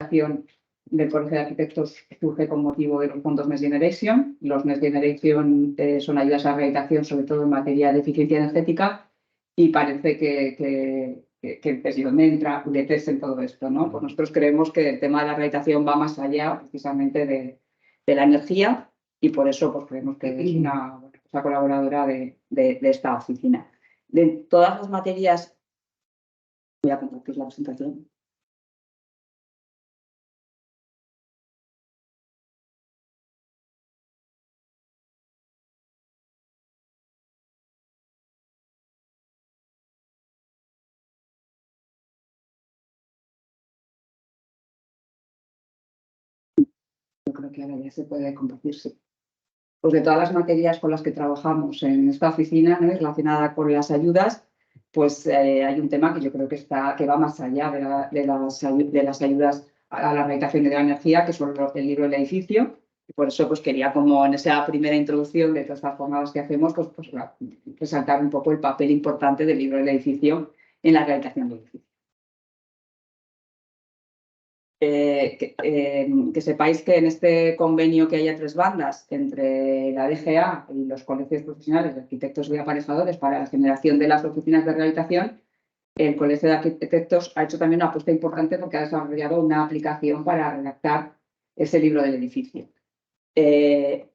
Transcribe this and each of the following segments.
creación del Colegio de Arquitectos surge con motivo de los fondos Next Generation. Los Next Generation son ayudas a la rehabilitación, sobre todo en materia de eficiencia energética, y parece que el PESION entra en todo esto, ¿no? Pues nosotros creemos que el tema de la rehabilitación va más allá precisamente de la energía, y por eso pues, creemos que es una colaboradora de esta oficina. De todas las materias, voy a compartir la presentación. Yo creo que ahora ya se puede compartirse. Pues de todas las materias con las que trabajamos en esta oficina, ¿no?, relacionada con las ayudas, pues hay un tema que yo creo que va más allá de las ayudas a la rehabilitación y de la energía, que son el libro del edificio. Y por eso pues quería, como en esa primera introducción de todas estas jornadas que hacemos, pues resaltar un poco el papel importante del libro del edificio en la rehabilitación del edificio. Que sepáis que en este convenio que hay a 3 bandas entre la DGA y los colegios profesionales de arquitectos y aparejadores para la generación de las oficinas de rehabilitación, el Colegio de Arquitectos ha hecho también una apuesta importante porque ha desarrollado una aplicación para redactar ese libro del edificio. El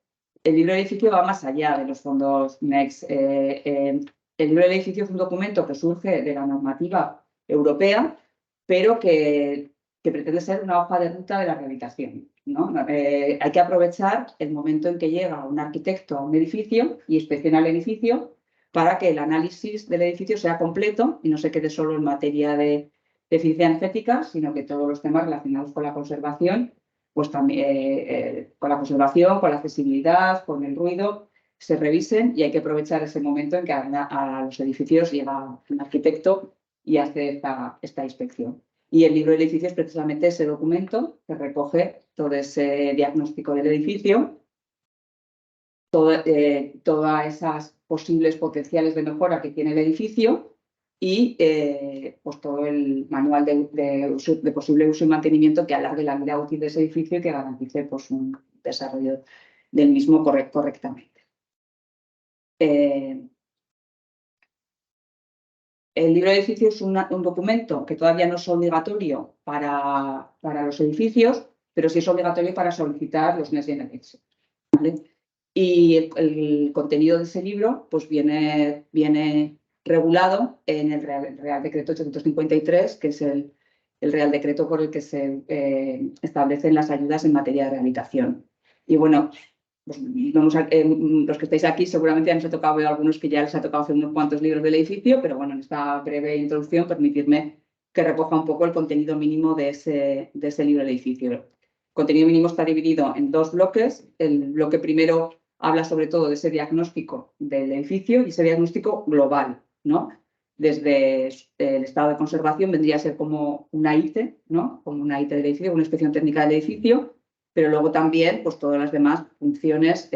libro del edificio va más allá de los fondos Next. El libro del edificio es un documento que surge de la normativa europea, pero que pretende ser una hoja de ruta de la rehabilitación, ¿no? Hay que aprovechar el momento en que llega un arquitecto a un edificio y inspecciona el edificio para que el análisis del edificio sea completo y no se quede solo en materia de eficiencia energética, sino que todos los temas relacionados con la conservación, pues también con la conservación, con la accesibilidad, con el ruido, se revisen, y hay que aprovechar ese momento en que a los edificios llega un arquitecto y hace esta inspección. Y el libro del edificio es precisamente ese documento que recoge todo ese diagnóstico del edificio, todas esas posibles potenciales de mejora que tiene el edificio y pues todo el manual de posible uso y mantenimiento que alargue la vida útil de ese edificio y que garantice pues, un desarrollo del mismo correctamente. El libro de edificio es un documento que todavía no es obligatorio para los edificios, pero sí es obligatorio para solicitar los Next Generation, ¿vale? Y el contenido de ese libro pues viene regulado en el Real Decreto 853, que es el Real Decreto por el que se establecen las ayudas en materia de rehabilitación. Y bueno, pues los que estáis aquí seguramente ya nos ha tocado ver algunos que ya les ha tocado hacer unos cuantos libros del edificio, pero bueno, en esta breve introducción permitidme que recoja un poco el contenido mínimo de ese libro del edificio. El contenido mínimo está dividido en 2 bloques. El bloque primero habla sobre todo de ese diagnóstico del edificio y ese diagnóstico global, ¿no? Desde el estado de conservación vendría a ser como una ITE, ¿no? Como una ITE del edificio, una inspección técnica del edificio, pero luego también pues, todas las demás funciones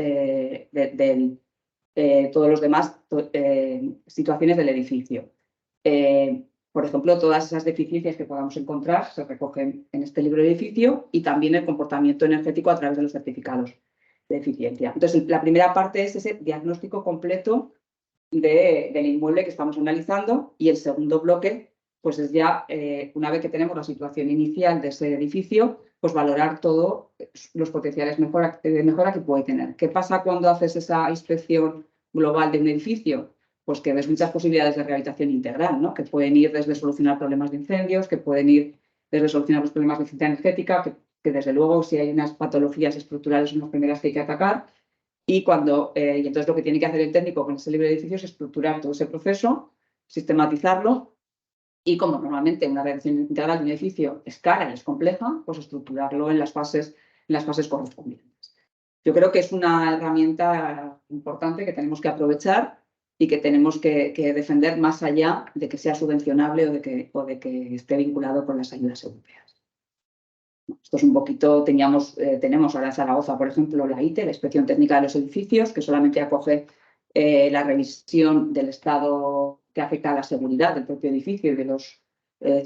todos los demás situaciones del edificio. Por ejemplo, todas esas deficiencias que podamos encontrar se recogen en este libro de edificio, y también el comportamiento energético a través de los certificados de eficiencia. Entonces, la primera parte es ese diagnóstico completo del inmueble que estamos analizando, y el segundo bloque pues es ya, una vez que tenemos la situación inicial de ese edificio, pues valorar todos los potenciales de mejora que puede tener. ¿Qué pasa cuando haces esa inspección global de un edificio? Pues que ves muchas posibilidades de rehabilitación integral, ¿no? Que pueden ir desde solucionar problemas de incendios, que pueden ir desde solucionar los problemas de eficiencia energética, que desde luego si hay unas patologías estructurales son las primeras que hay que atacar. Y entonces lo que tiene que hacer el técnico con ese libro de edificios es estructurar todo ese proceso, sistematizarlo, y como normalmente una rehabilitación integral de un edificio es cara y es compleja, pues estructurarlo en las fases correspondientes. Yo creo que es una herramienta importante que tenemos que aprovechar y que tenemos que defender más allá de que sea subvencionable o de que esté vinculado con las ayudas europeas. Esto es un poquito, tenemos ahora en Zaragoza, por ejemplo, la ITE, la Inspección Técnica de los Edificios, que solamente acoge la revisión del estado que afecta a la seguridad del propio edificio y de los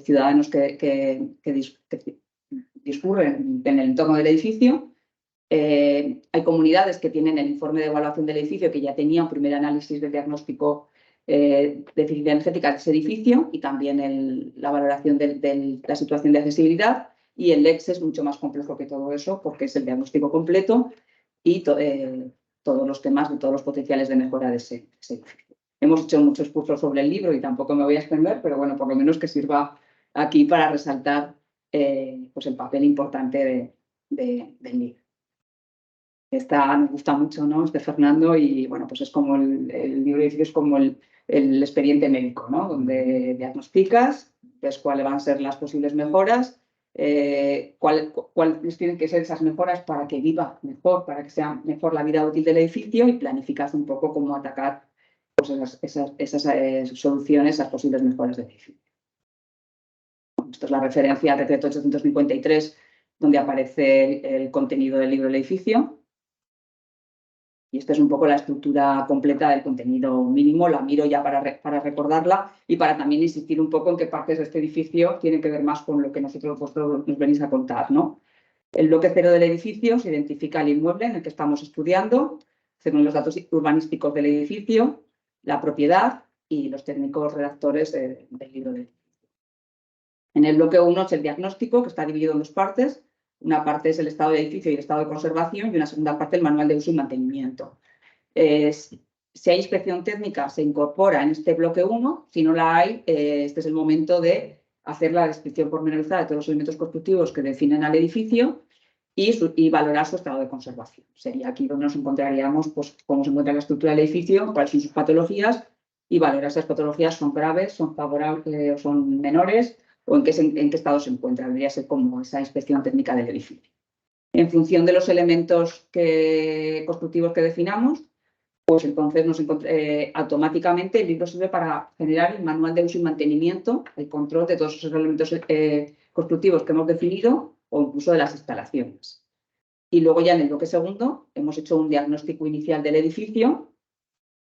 ciudadanos que discurren en el entorno del edificio. Hay comunidades que tienen el informe de evaluación del edificio, que ya tenía un primer análisis de diagnóstico de eficiencia energética de ese edificio y también la valoración de la situación de accesibilidad. Y el LEX es mucho más complejo que todo eso porque es el diagnóstico completo y todos los temas de todos los potenciales de mejora de ese edificio. Hemos hecho muchos cursos sobre el libro y tampoco me voy a extender, pero bueno, por lo menos que sirva aquí para resaltar pues el papel importante del libro. Me gusta mucho, ¿no? Es de Fernando y bueno, pues es como el libro de edificios es como el expediente médico, ¿no? Donde diagnosticas, ves cuáles van a ser las posibles mejoras, cuáles tienen que ser esas mejoras para que viva mejor, para que sea mejor la vida útil del edificio y planificas un poco cómo atacar pues, esas soluciones, esas posibles mejoras del edificio. Esto es la referencia al decreto 853, donde aparece el contenido del libro del edificio. Y esta es un poco la estructura completa del contenido mínimo. La miro ya para recordarla y para también insistir un poco en qué partes de este edificio tienen que ver más con lo que vosotros nos venís a contar, ¿no? El bloque 0 del edificio se identifica el inmueble en el que estamos estudiando, según los datos urbanísticos del edificio, la propiedad y los técnicos redactores del libro del edificio. En el bloque 1 es el diagnóstico, que está dividido en dos partes. Una parte es el estado del edificio y el estado de conservación y una segunda parte el manual de uso y mantenimiento. Si hay inspección técnica, se incorpora en este bloque 1. Si no la hay, este es el momento de hacer la descripción pormenorizada de todos los elementos constructivos que definen al edificio y valorar su estado de conservación. Sería aquí donde nos encontraríamos pues, cómo se encuentra la estructura del edificio, cuáles son sus patologías y valorar si las patologías son graves, son favorables o son menores o en qué estado se encuentra. Debería ser como esa inspección técnica del edificio. En función de los elementos constructivos que definamos, pues entonces automáticamente el libro sirve para generar el manual de uso y mantenimiento, el control de todos esos elementos constructivos que hemos definido o incluso de las instalaciones. Y luego ya en el bloque segundo hemos hecho un diagnóstico inicial del edificio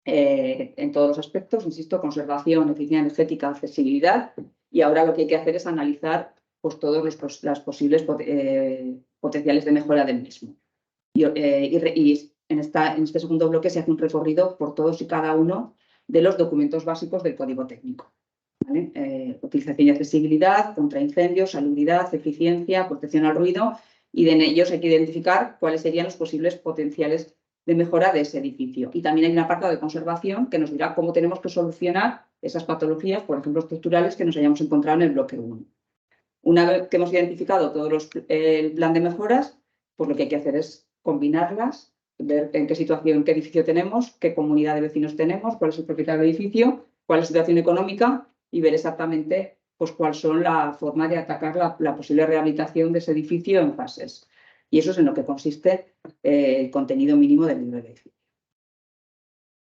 en todos los aspectos, insisto, conservación, eficiencia energética, accesibilidad. Y ahora lo que hay que hacer es analizar pues, todos los posibles potenciales de mejora del mismo. Y en este segundo bloque se hace un recorrido por todos y cada uno de los documentos básicos del código técnico. ¿Vale? Utilización y accesibilidad, contra incendios, salubridad, eficiencia, protección al ruido, y en ellos hay que identificar cuáles serían los posibles potenciales de mejora de ese edificio. Y también hay un apartado de conservación que nos dirá cómo tenemos que solucionar esas patologías, por ejemplo, estructurales que nos hayamos encontrado en el bloque 1. Una vez que hemos identificado el plan de mejoras, pues lo que hay que hacer es combinarlas, ver en qué situación, qué edificio tenemos, qué comunidad de vecinos tenemos, cuál es el propietario del edificio, cuál es la situación económica y ver exactamente pues, cuál son la forma de atacar la posible rehabilitación de ese edificio en fases. Y eso es en lo que consiste el contenido mínimo del libro del edificio.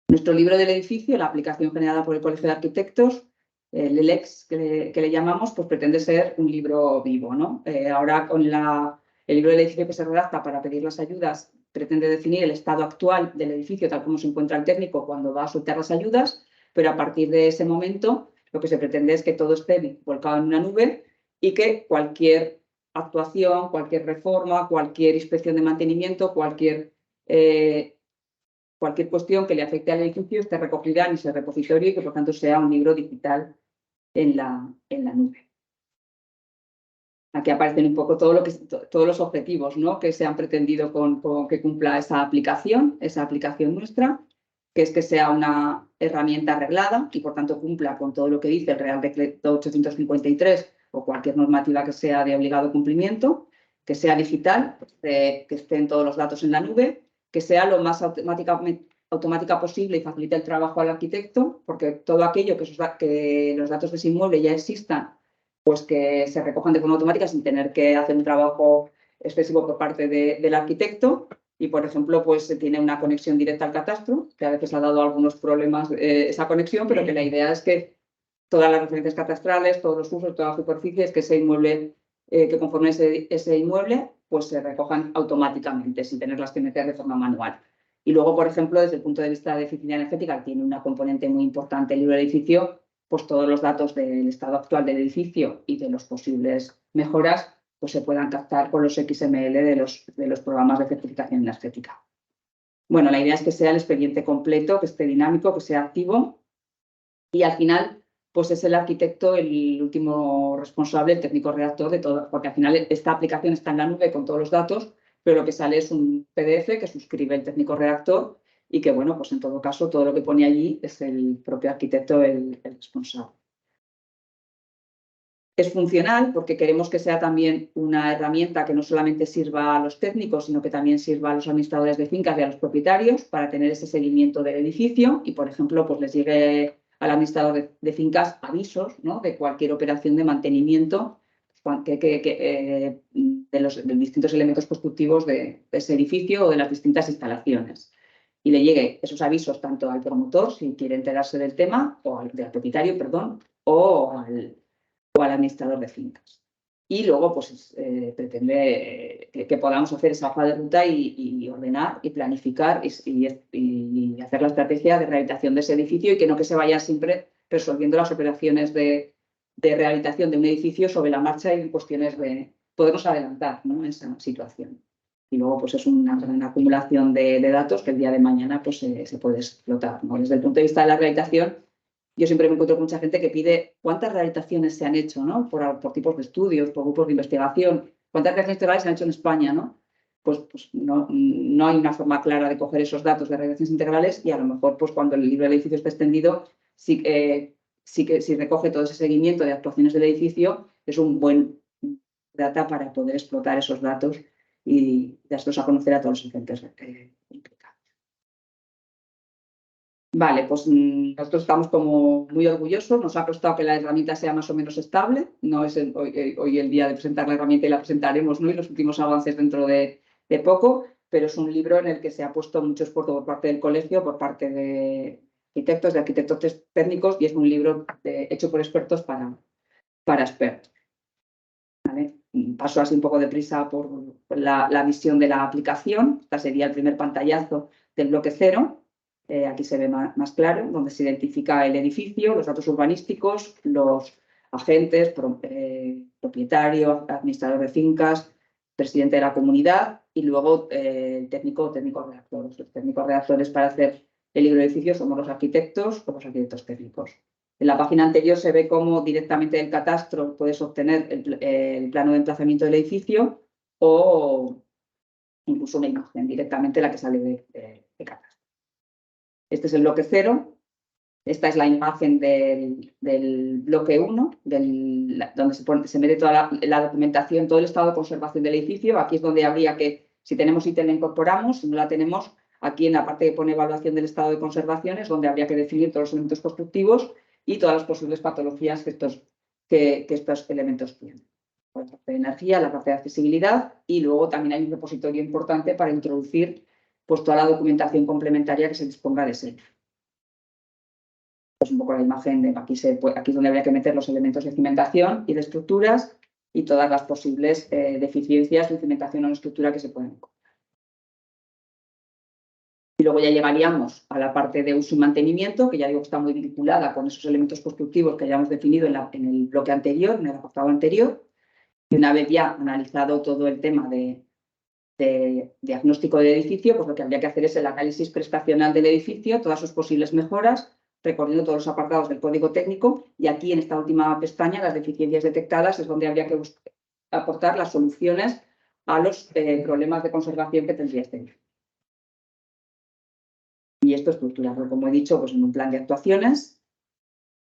Nuestro libro del edificio, la aplicación generada por el Colegio de Arquitectos, el LEX que le llamamos, pues pretende ser un libro vivo, ¿no? Ahora con el libro del edificio que se redacta para pedir las ayudas pretende definir el estado actual del edificio tal como se encuentra el técnico cuando va a soltar las ayudas, pero a partir de ese momento lo que se pretende es que todo esté volcado en una nube y que cualquier actuación, cualquier reforma, cualquier inspección de mantenimiento, cualquier cuestión que le afecte al edificio esté recogida en ese repositorio y que por tanto sea un libro digital en la nube. Aquí aparecen un poco todos los objetivos, ¿no? Que se han pretendido con que cumpla esa aplicación nuestra, que es que sea una herramienta arreglada y por tanto cumpla con todo lo que dice el Real Decreto 853 o cualquier normativa que sea de obligado cumplimiento, que sea digital, que estén todos los datos en la nube, que sea lo más automática posible y facilite el trabajo al arquitecto, porque todo aquello que los datos de ese inmueble ya existan, pues que se recojan de forma automática sin tener que hacer un trabajo excesivo por parte del arquitecto. Y, por ejemplo, pues se tiene una conexión directa al catastro, que a veces ha dado algunos problemas esa conexión, pero que la idea es que todas las referencias catastrales, todos los usos, todas las superficies, que ese inmueble, que conforme ese inmueble, pues se recojan automáticamente, sin tenerlas que meter de forma manual. Y luego, por ejemplo, desde el punto de vista de eficiencia energética, que tiene una componente muy importante el libro del edificio, pues todos los datos del estado actual del edificio y de los posibles mejoras pues se puedan captar con los XML de los programas de certificación energética. Bueno, la idea es que sea el expediente completo, que esté dinámico, que sea activo y al final pues es el arquitecto el último responsable, el técnico redactor de todo, porque al final esta aplicación está en la nube con todos los datos, pero lo que sale es un PDF que suscribe el técnico redactor y que, bueno, pues en todo caso todo lo que pone allí es el propio arquitecto el responsable. Es funcional porque queremos que sea también una herramienta que no solamente sirva a los técnicos, sino que también sirva a los administradores de fincas y a los propietarios para tener ese seguimiento del edificio y, por ejemplo, pues les llegue al administrador de fincas avisos, ¿no?, de cualquier operación de mantenimiento de los distintos elementos constructivos de ese edificio o de las distintas instalaciones. Y le llegue esos avisos tanto al promotor, si quiere enterarse del tema, o al propietario, perdón, o al administrador de fincas. Y luego, pues, pretende que podamos hacer esa hoja de ruta y ordenar y planificar y hacer la estrategia de rehabilitación de ese edificio y que no que se vaya siempre resolviendo las operaciones de rehabilitación de un edificio sobre la marcha y en cuestiones de podernos adelantar, ¿no?, esa situación. Y luego, pues, es una gran acumulación de datos que el día de mañana pues, se puede explotar, ¿no? Desde el punto de vista de la rehabilitación, yo siempre me encuentro con mucha gente que pide cuántas rehabilitaciones se han hecho, ¿no?, por tipos de estudios, por grupos de investigación, cuántas rehabilitaciones integrales se han hecho en España, ¿no? Pues no hay una forma clara de coger esos datos de rehabilitaciones integrales y a lo mejor pues, cuando el libro del edificio esté extendido, si recoge todo ese seguimiento de actuaciones del edificio, es un buen data para poder explotar esos datos y darlos a conocer a todos los agentes implicados. Vale, pues nosotros estamos como muy orgullosos, nos ha costado que la herramienta sea más o menos estable, no es hoy el día de presentar la herramienta y la presentaremos, ¿no?, y los últimos avances dentro de poco, pero es un libro en el que se ha puesto mucho esfuerzo por parte del colegio, por parte de arquitectos técnicos y es un libro hecho por expertos para expertos. ¿Vale? Paso así un poco deprisa por la visión de la aplicación. Esta sería el primer pantallazo del bloque 0. Aquí se ve más claro, donde se identifica el edificio, los datos urbanísticos, los agentes, propietario, administrador de fincas, presidente de la comunidad y luego el técnico redactor. Los técnicos redactores para hacer el libro de edificios somos los arquitectos o los arquitectos técnicos. En la página anterior se ve cómo directamente del catastro puedes obtener el plano de emplazamiento del edificio o incluso una imagen directamente la que sale de catastro. Este es el bloque 0. Esta es la imagen del bloque 1, donde se mete toda la documentación, todo el estado de conservación del edificio. Aquí es donde habría que, si tenemos ítem la incorporamos, si no la tenemos, aquí en la parte que pone evaluación del estado de conservación es donde habría que definir todos los elementos constructivos y todas las posibles patologías que estos elementos tienen. La parte de energía, la parte de accesibilidad y luego también hay un repositorio importante para introducir pues, toda la documentación complementaria que se disponga de ese. Pues un poco la imagen de aquí es donde habría que meter los elementos de cimentación y de estructuras y todas las posibles deficiencias de cimentación o estructura que se pueden encontrar. Y luego ya llegaríamos a la parte de uso y mantenimiento, que ya digo que está muy vinculada con esos elementos constructivos que hayamos definido en el bloque anterior, en el apartado anterior. Y una vez ya analizado todo el tema de diagnóstico del edificio, pues lo que habría que hacer es el análisis prestacional del edificio, todas sus posibles mejoras, recorriendo todos los apartados del código técnico y aquí en esta última pestaña, las deficiencias detectadas, es donde habría que aportar las soluciones a los problemas de conservación que tendría este edificio. Y esto estructurarlo, como he dicho, pues en un plan de actuaciones,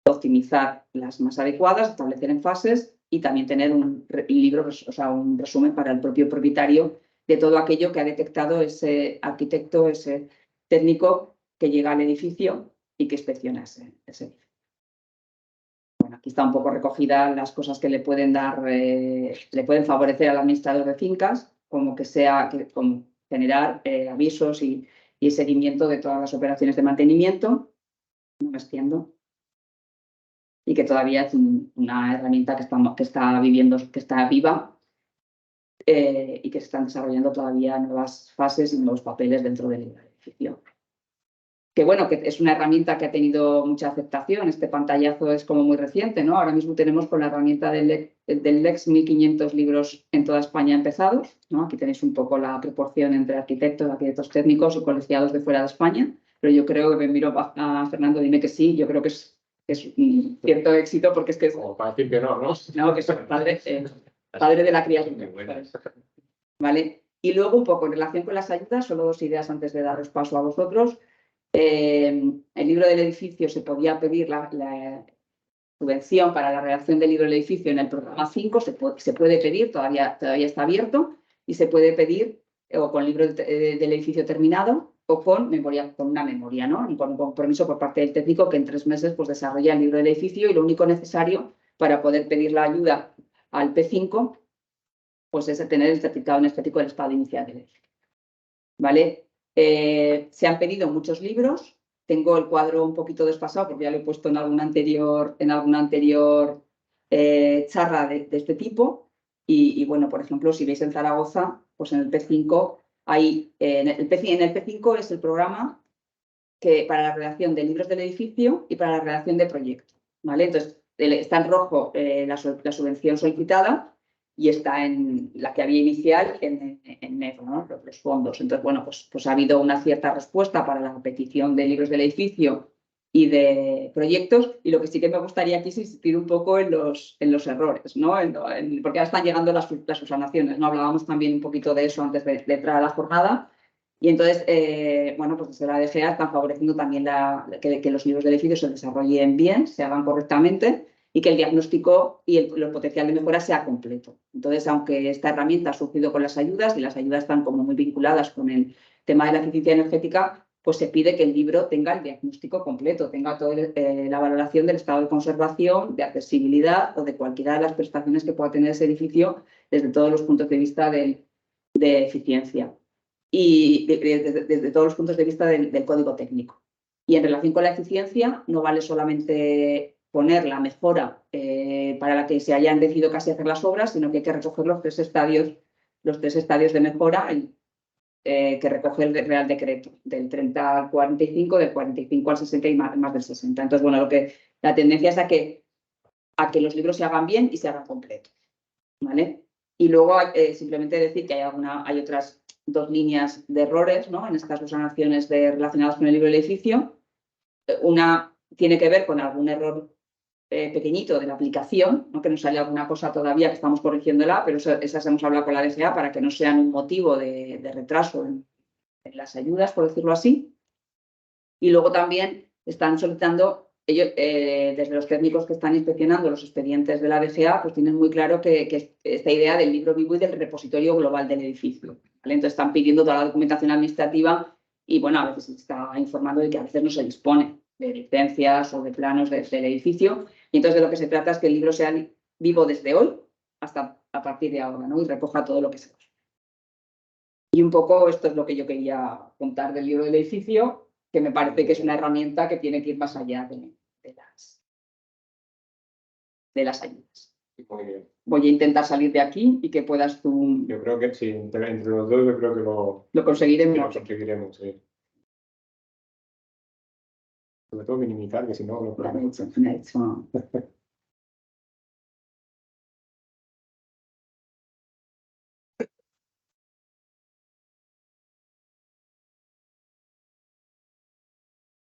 optimizar las más adecuadas, establecer en fases y también tener un libro, o sea, un resumen para el propio propietario de todo aquello que ha detectado ese arquitecto, ese técnico que llega al edificio y que inspecciona ese edificio. Bueno, aquí está un poco recogida las cosas que le pueden favorecer al administrador de fincas, como como generar avisos y seguimiento de todas las operaciones de mantenimiento. No me extiendo. Y que todavía es una herramienta que está viva y que se están desarrollando todavía nuevas fases y nuevos papeles dentro del edificio. que bueno, que es una herramienta que ha tenido mucha aceptación. Este pantallazo es como muy reciente, ¿no? Ahora mismo tenemos con la herramienta del LEX 1.500 libros en toda España empezados, ¿no? Aquí tenéis un poco la proporción entre arquitectos técnicos y colegiados de fuera de España, pero yo creo que me miro a Fernando, dime que sí, yo creo que es un cierto éxito porque es que es... Como para decir que no, ¿no? No, que es padre de la criatura. ¿Vale? Y luego un poco en relación con las ayudas, solo 2 ideas antes de daros paso a vosotros. El libro del edificio se podía pedir la subvención para la redacción del libro del edificio en el programa 5, se puede pedir, todavía está abierto, y se puede pedir o con libro del edificio terminado o con una memoria, ¿no? Y con un compromiso por parte del técnico que en 3 meses pues, desarrolla el libro del edificio y lo único necesario para poder pedir la ayuda al P5 pues es tener el certificado energético del estado inicial del edificio. ¿Vale? Se han pedido muchos libros. Tengo el cuadro un poquito desfasado porque ya lo he puesto en alguna anterior charla de este tipo. Y bueno, por ejemplo, si veis en Zaragoza, pues en el P5 hay, en el P5 es el programa que para la redacción de libros del edificio y para la redacción de proyectos. ¿Vale? Entonces, está en rojo la subvención solicitada y está en la que había inicial en negro, ¿no? Los fondos. Entonces, bueno, pues ha habido una cierta respuesta para la petición de libros del edificio y de proyectos, y lo que sí que me gustaría aquí es insistir un poco en los errores, ¿no? Porque ahora están llegando las subsanaciones, ¿no? Hablábamos también un poquito de eso antes de entrar a la jornada. Y entonces, bueno, pues desde la DGA están favoreciendo también que los libros del edificio se desarrollen bien, se hagan correctamente y que el diagnóstico y el potencial de mejora sea completo. Entonces, aunque esta herramienta ha surgido con las ayudas y las ayudas están como muy vinculadas con el tema de la eficiencia energética, pues se pide que el libro tenga el diagnóstico completo, tenga toda la valoración del estado de conservación, de accesibilidad o de cualquiera de las prestaciones que pueda tener ese edificio desde todos los puntos de vista de eficiencia y desde todos los puntos de vista del código técnico. Y en relación con la eficiencia, no vale solamente poner la mejora para la que se hayan decidido casi hacer las obras, sino que hay que recoger los tres estadios de mejora que recoge el Real Decreto, del 30 al 45, del 45 al 60 y más del 60. Entonces, bueno, la tendencia es a que los libros se hagan bien y se hagan completos, ¿vale? Y luego simplemente decir que hay otras 2 líneas de errores, ¿no? En estas subsanaciones relacionadas con el libro del edificio. Una tiene que ver con algún error pequeñito de la aplicación, ¿no? Que nos sale alguna cosa todavía que estamos corrigiéndola, pero esas hemos hablado con la DGA para que no sean un motivo de retraso en las ayudas, por decirlo así. Y luego también están solicitando, ellos, desde los técnicos que están inspeccionando los expedientes de la DGA, pues tienen muy claro que esta idea del libro vivo y del repositorio global del edificio, ¿vale? Entonces están pidiendo toda la documentación administrativa y, bueno, a veces se está informando de que a veces no se dispone de licencias o de planos del edificio. Y entonces de lo que se trata es que el libro sea vivo desde hoy hasta a partir de ahora, ¿no? Y recoja todo lo que se hace. Y un poco esto es lo que yo quería contar del libro del edificio, que me parece que es una herramienta que tiene que ir más allá de las ayudas. Muy bien. Voy a intentar salir de aquí y que puedas tú... Yo creo que sí, entre los dos yo creo que lo conseguiremos. Lo conseguiremos, sí. Sobre todo minimizar, que si no... Me ha hecho.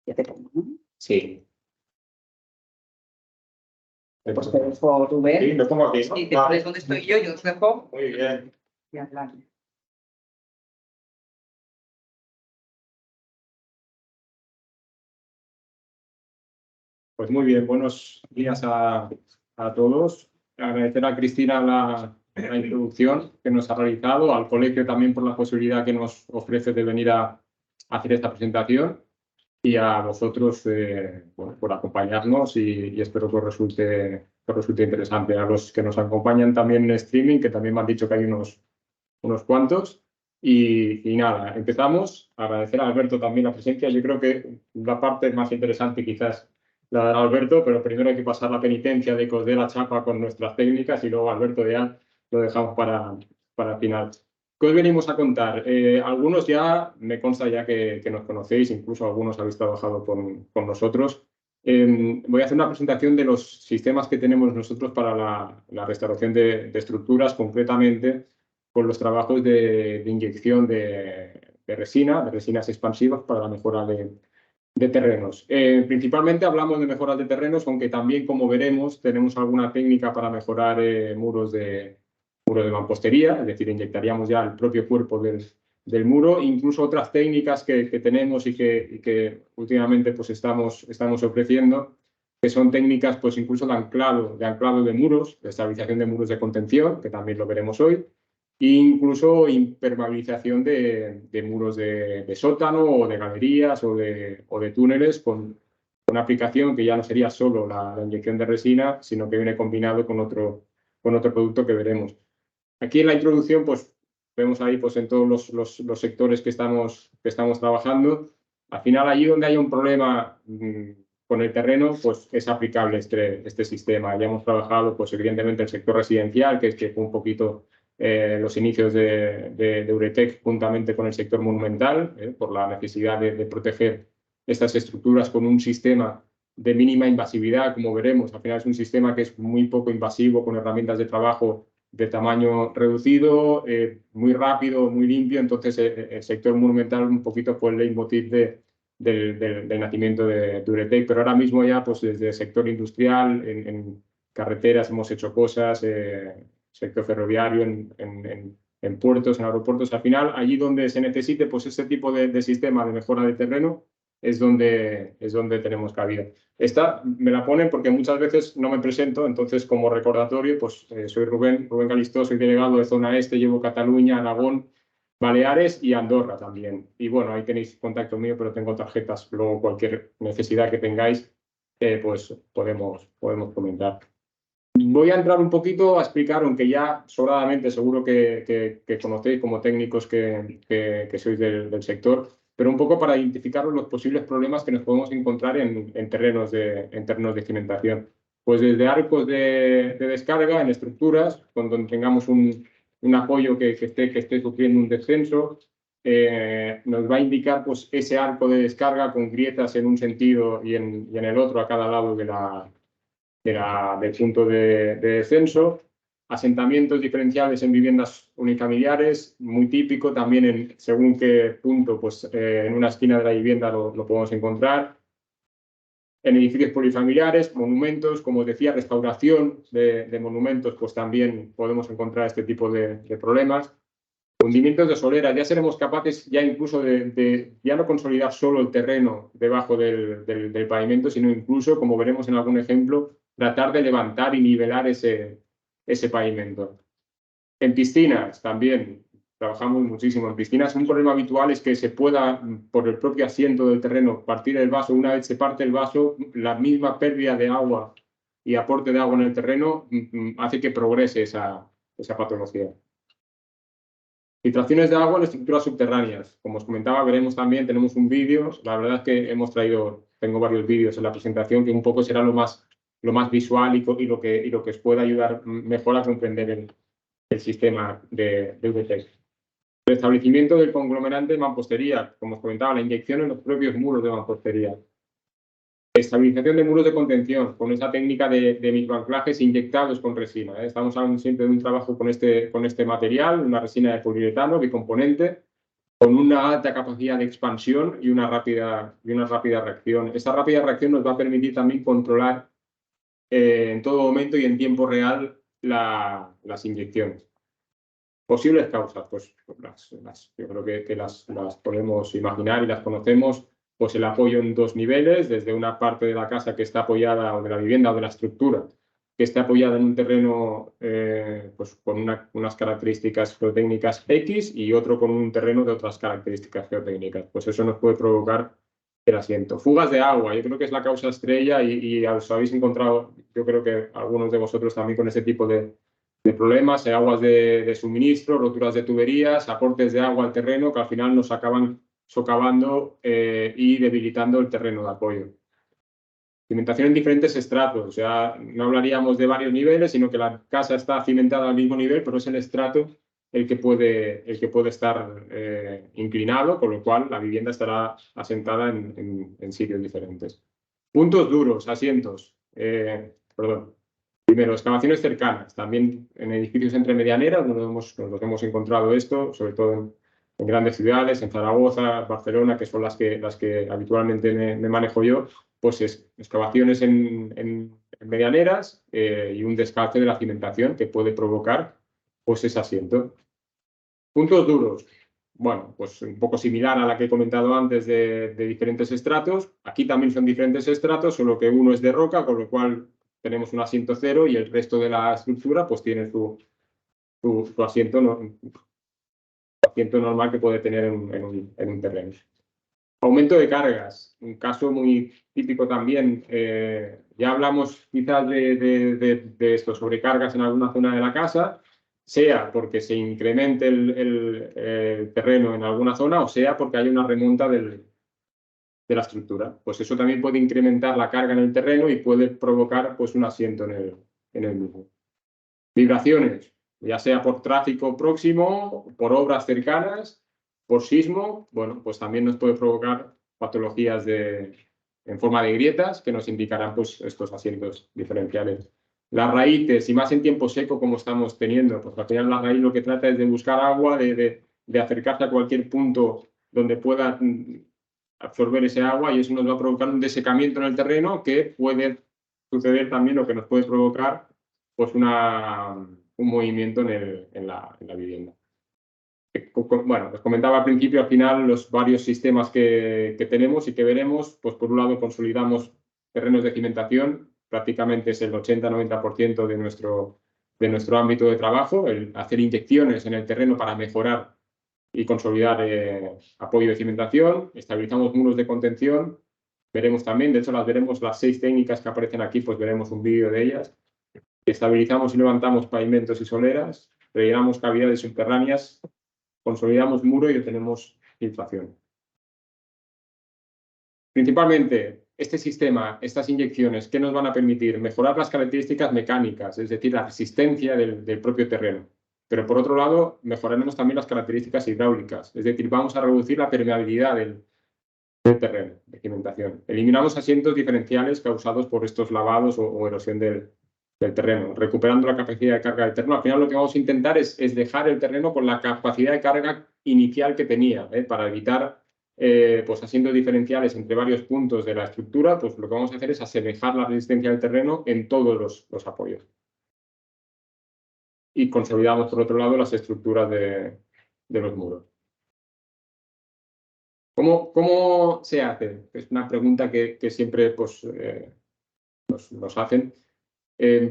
Ya te pongo, ¿no? Sí. Pues te dejo tú ver. Sí, lo pongo aquí, ¿no? Sí, te pones donde estoy yo os dejo. Muy bien. Y adelante. Pues muy bien, buenos días a todos. Agradecer a Cristina la introducción que nos ha realizado, al colegio también por la posibilidad que nos ofrece de venir a hacer esta presentación y a vosotros bueno, por acompañarnos y espero que os resulte interesante. A los que nos acompañan también en streaming, que también me han dicho que hay unos cuantos. Y nada, empezamos. Agradecer a Alberto también la presencia. Yo creo que la parte más interesante quizás la dará Alberto, pero primero hay que pasar la penitencia de que os dé la chapa con nuestras técnicas y luego Alberto ya lo dejamos para el final. ¿Qué os venimos a contar? Algunos ya, me consta ya que nos conocéis, incluso algunos habéis trabajado con nosotros. Voy a hacer una presentación de los sistemas que tenemos nosotros para la restauración de estructuras, concretamente con los trabajos de inyección de resinas expansivas para la mejora de terrenos. Principalmente hablamos de mejoras de terrenos, aunque también, como veremos, tenemos alguna técnica para mejorar muros de mampostería, es decir, inyectaríamos ya el propio cuerpo del muro, incluso otras técnicas que tenemos y que últimamente pues estamos ofreciendo, que son técnicas pues incluso de anclado de muros, de estabilización de muros de contención, que también lo veremos hoy, e incluso impermeabilización de muros de sótano o de galerías o de túneles con una aplicación que ya no sería solo la inyección de resina, sino que viene combinado con otro producto que veremos. Aquí en la introducción, pues vemos ahí pues, en todos los sectores que estamos trabajando. Al final, allí donde haya un problema con el terreno, pues es aplicable este sistema. Ya hemos trabajado, pues evidentemente, el sector residencial, que fue un poquito los inicios de Euretec juntamente con el sector monumental, por la necesidad de proteger estas estructuras con un sistema de mínima invasividad, como veremos. Al final es un sistema que es muy poco invasivo, con herramientas de trabajo de tamaño reducido, muy rápido, muy limpio. Entonces, el sector monumental un poquito fue el leitmotiv del nacimiento de Euretec, pero ahora mismo ya, pues desde el sector industrial, en carreteras hemos hecho cosas, sector ferroviario, en puertos, en aeropuertos. Al final, allí donde se necesite, pues este tipo de sistema de mejora de terreno es donde tenemos cabida. Esta me la ponen porque muchas veces no me presento, entonces como recordatorio, pues soy Rubén Galistó, soy delegado de Zona Este, llevo Cataluña, Aragón, Baleares y Andorra también. Y bueno, ahí tenéis contacto mío, pero tengo tarjetas, luego cualquier necesidad que tengáis, pues podemos comentar. Voy a entrar un poquito a explicar, aunque ya sobradamente seguro que conocéis como técnicos que sois del sector, pero un poco para identificar los posibles problemas que nos podemos encontrar en terrenos de cimentación. Pues desde arcos de descarga en estructuras, donde tengamos un apoyo que esté sufriendo un descenso, nos va a indicar pues, ese arco de descarga con grietas en un sentido y en el otro a cada lado del punto de descenso. Asentamientos diferenciales en viviendas unifamiliares, muy típico, también según qué punto, pues en una esquina de la vivienda lo podemos encontrar. En edificios polifamiliares, monumentos, como os decía, restauración de monumentos, pues también podemos encontrar este tipo de problemas. Hundimientos de solera, ya seremos capaces ya incluso de ya no consolidar solo el terreno debajo del pavimento, sino incluso, como veremos en algún ejemplo, tratar de levantar y nivelar ese pavimento. En piscinas también trabajamos muchísimo. En piscinas un problema habitual es que se pueda, por el propio asiento del terreno, partir el vaso. Una vez se parte el vaso, la misma pérdida de agua y aporte de agua en el terreno hace que progrese esa patología. Filtraciones de agua en estructuras subterráneas. Como os comentaba, veremos también, tenemos un vídeo. La verdad es que tengo varios vídeos en la presentación que un poco será lo más visual y lo que os pueda ayudar mejor a comprender el sistema de Euretec. El establecimiento del conglomerante de mampostería. Como os comentaba, la inyección en los propios muros de mampostería. Estabilización de muros de contención, con esa técnica de microanclajes inyectados con resina. Estamos hablando siempre de un trabajo con este material, una resina de poliuretano bicomponente, con una alta capacidad de expansión y una rápida reacción. Esta rápida reacción nos va a permitir también controlar en todo momento y en tiempo real las inyecciones. Posibles causas, pues yo creo que las podemos imaginar y las conocemos. Pues el apoyo en dos niveles, desde una parte de la casa que está apoyada, o de la vivienda o de la estructura, que está apoyada en un terreno pues con unas características geotécnicas X y otro con un terreno de otras características geotécnicas. Pues eso nos puede provocar el asiento. Fugas de agua, yo creo que es la causa estrella y os habéis encontrado, yo creo que algunos de vosotros también con ese tipo de problemas, aguas de suministro, roturas de tuberías, aportes de agua al terreno que al final nos acaban socavando y debilitando el terreno de apoyo. Cimentación en diferentes estratos, o sea, no hablaríamos de varios niveles, sino que la casa está cimentada al mismo nivel, pero es el estrato el que puede estar inclinado, con lo cual la vivienda estará asentada en sitios diferentes. Puntos duros, asientos. Perdón. Primero, excavaciones cercanas. También en edificios entre medianeras nos hemos encontrado esto, sobre todo en grandes ciudades, en Zaragoza, Barcelona, que son las que habitualmente me manejo yo, pues excavaciones en medianeras y un descalce de la cimentación que puede provocar pues ese asiento. Puntos duros. Bueno, pues un poco similar a la que he comentado antes de diferentes estratos. Aquí también son diferentes estratos, solo que uno es de roca, con lo cual tenemos un asiento cero y el resto de la estructura pues tiene su asiento, asiento normal que puede tener en un terreno. Aumento de cargas, un caso muy típico también. Ya hablamos quizás de esto, sobrecargas en alguna zona de la casa, sea porque se incremente el terreno en alguna zona o sea porque hay una remonta de la estructura. Pues eso también puede incrementar la carga en el terreno y puede provocar pues, un asiento en el mismo. Vibraciones, ya sea por tráfico próximo, por obras cercanas, por sismo, bueno, pues también nos puede provocar patologías en forma de grietas que nos indicarán pues, estos asientos diferenciales. Las raíces, y más en tiempo seco como estamos teniendo, pues al final la raíz lo que trata es de buscar agua, de acercarse a cualquier punto donde pueda absorber ese agua y eso nos va a provocar un desecamiento en el terreno que puede suceder también o que nos puede provocar pues un movimiento en la vivienda. Bueno, os comentaba al principio, al final, los varios sistemas que tenemos y que veremos, pues por un lado consolidamos terrenos de cimentación, prácticamente es el 80-90% de nuestro ámbito de trabajo, el hacer inyecciones en el terreno para mejorar y consolidar apoyo de cimentación, estabilizamos muros de contención, veremos también, de hecho las veremos, las 6 técnicas que aparecen aquí, pues veremos un vídeo de ellas. Estabilizamos y levantamos pavimentos y soleras, rellenamos cavidades subterráneas, consolidamos muro y detenemos filtración. Principalmente, este sistema, estas inyecciones, ¿qué nos van a permitir? Mejorar las características mecánicas, es decir, la resistencia del propio terreno. Pero por otro lado, mejoraremos también las características hidráulicas, es decir, vamos a reducir la permeabilidad del terreno de cimentación. Eliminamos asientos diferenciales causados por estos lavados o erosión del terreno, recuperando la capacidad de carga del terreno. Al final lo que vamos a intentar es dejar el terreno con la capacidad de carga inicial que tenía, para evitar pues asientos diferenciales entre varios puntos de la estructura. Pues lo que vamos a hacer es asemejar la resistencia del terreno en todos los apoyos. Y consolidamos, por otro lado, las estructuras de los muros. ¿Cómo se hace? Es una pregunta que siempre pues, nos hacen.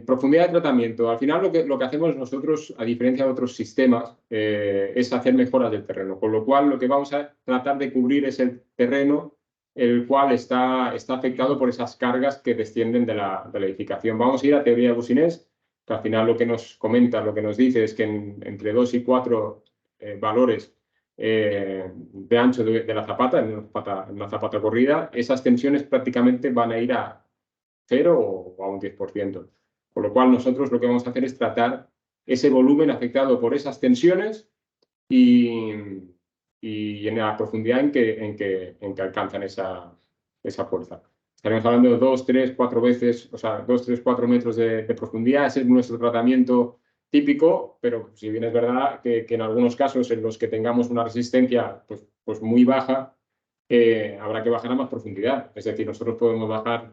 Profundidad de tratamiento. Al final lo que hacemos nosotros, a diferencia de otros sistemas, es hacer mejoras del terreno. Con lo cual, lo que vamos a tratar de cubrir es el terreno el cual está afectado por esas cargas que descienden de la edificación. Vamos a ir a teoría de Boussinesq, que al final lo que nos comenta, lo que nos dice es que entre 2 y 4 valores de ancho de la zapata, en una zapata corrida, esas tensiones prácticamente van a ir a 0 o a un 10%. Con lo cual nosotros lo que vamos a hacer es tratar ese volumen afectado por esas tensiones y en la profundidad en que alcanzan esa fuerza. Estaremos hablando de 2, 3, 4 veces, o sea, 2, 3, 4 metros de profundidad. Ese es nuestro tratamiento típico, pero si bien es verdad que en algunos casos en los que tengamos una resistencia pues muy baja, habrá que bajar a más profundidad. Es decir, nosotros podemos bajar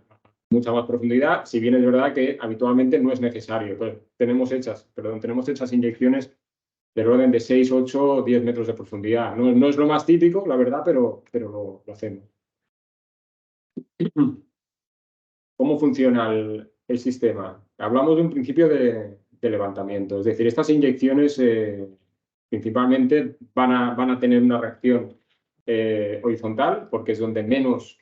mucha más profundidad, si bien es verdad que habitualmente no es necesario. Pues tenemos hechas inyecciones del orden de 6, 8, 10 metros de profundidad. No es lo más típico, la verdad, pero lo hacemos. ¿Cómo funciona el sistema? Hablamos de un principio de levantamiento, es decir, estas inyecciones principalmente van a tener una reacción horizontal, porque es donde menos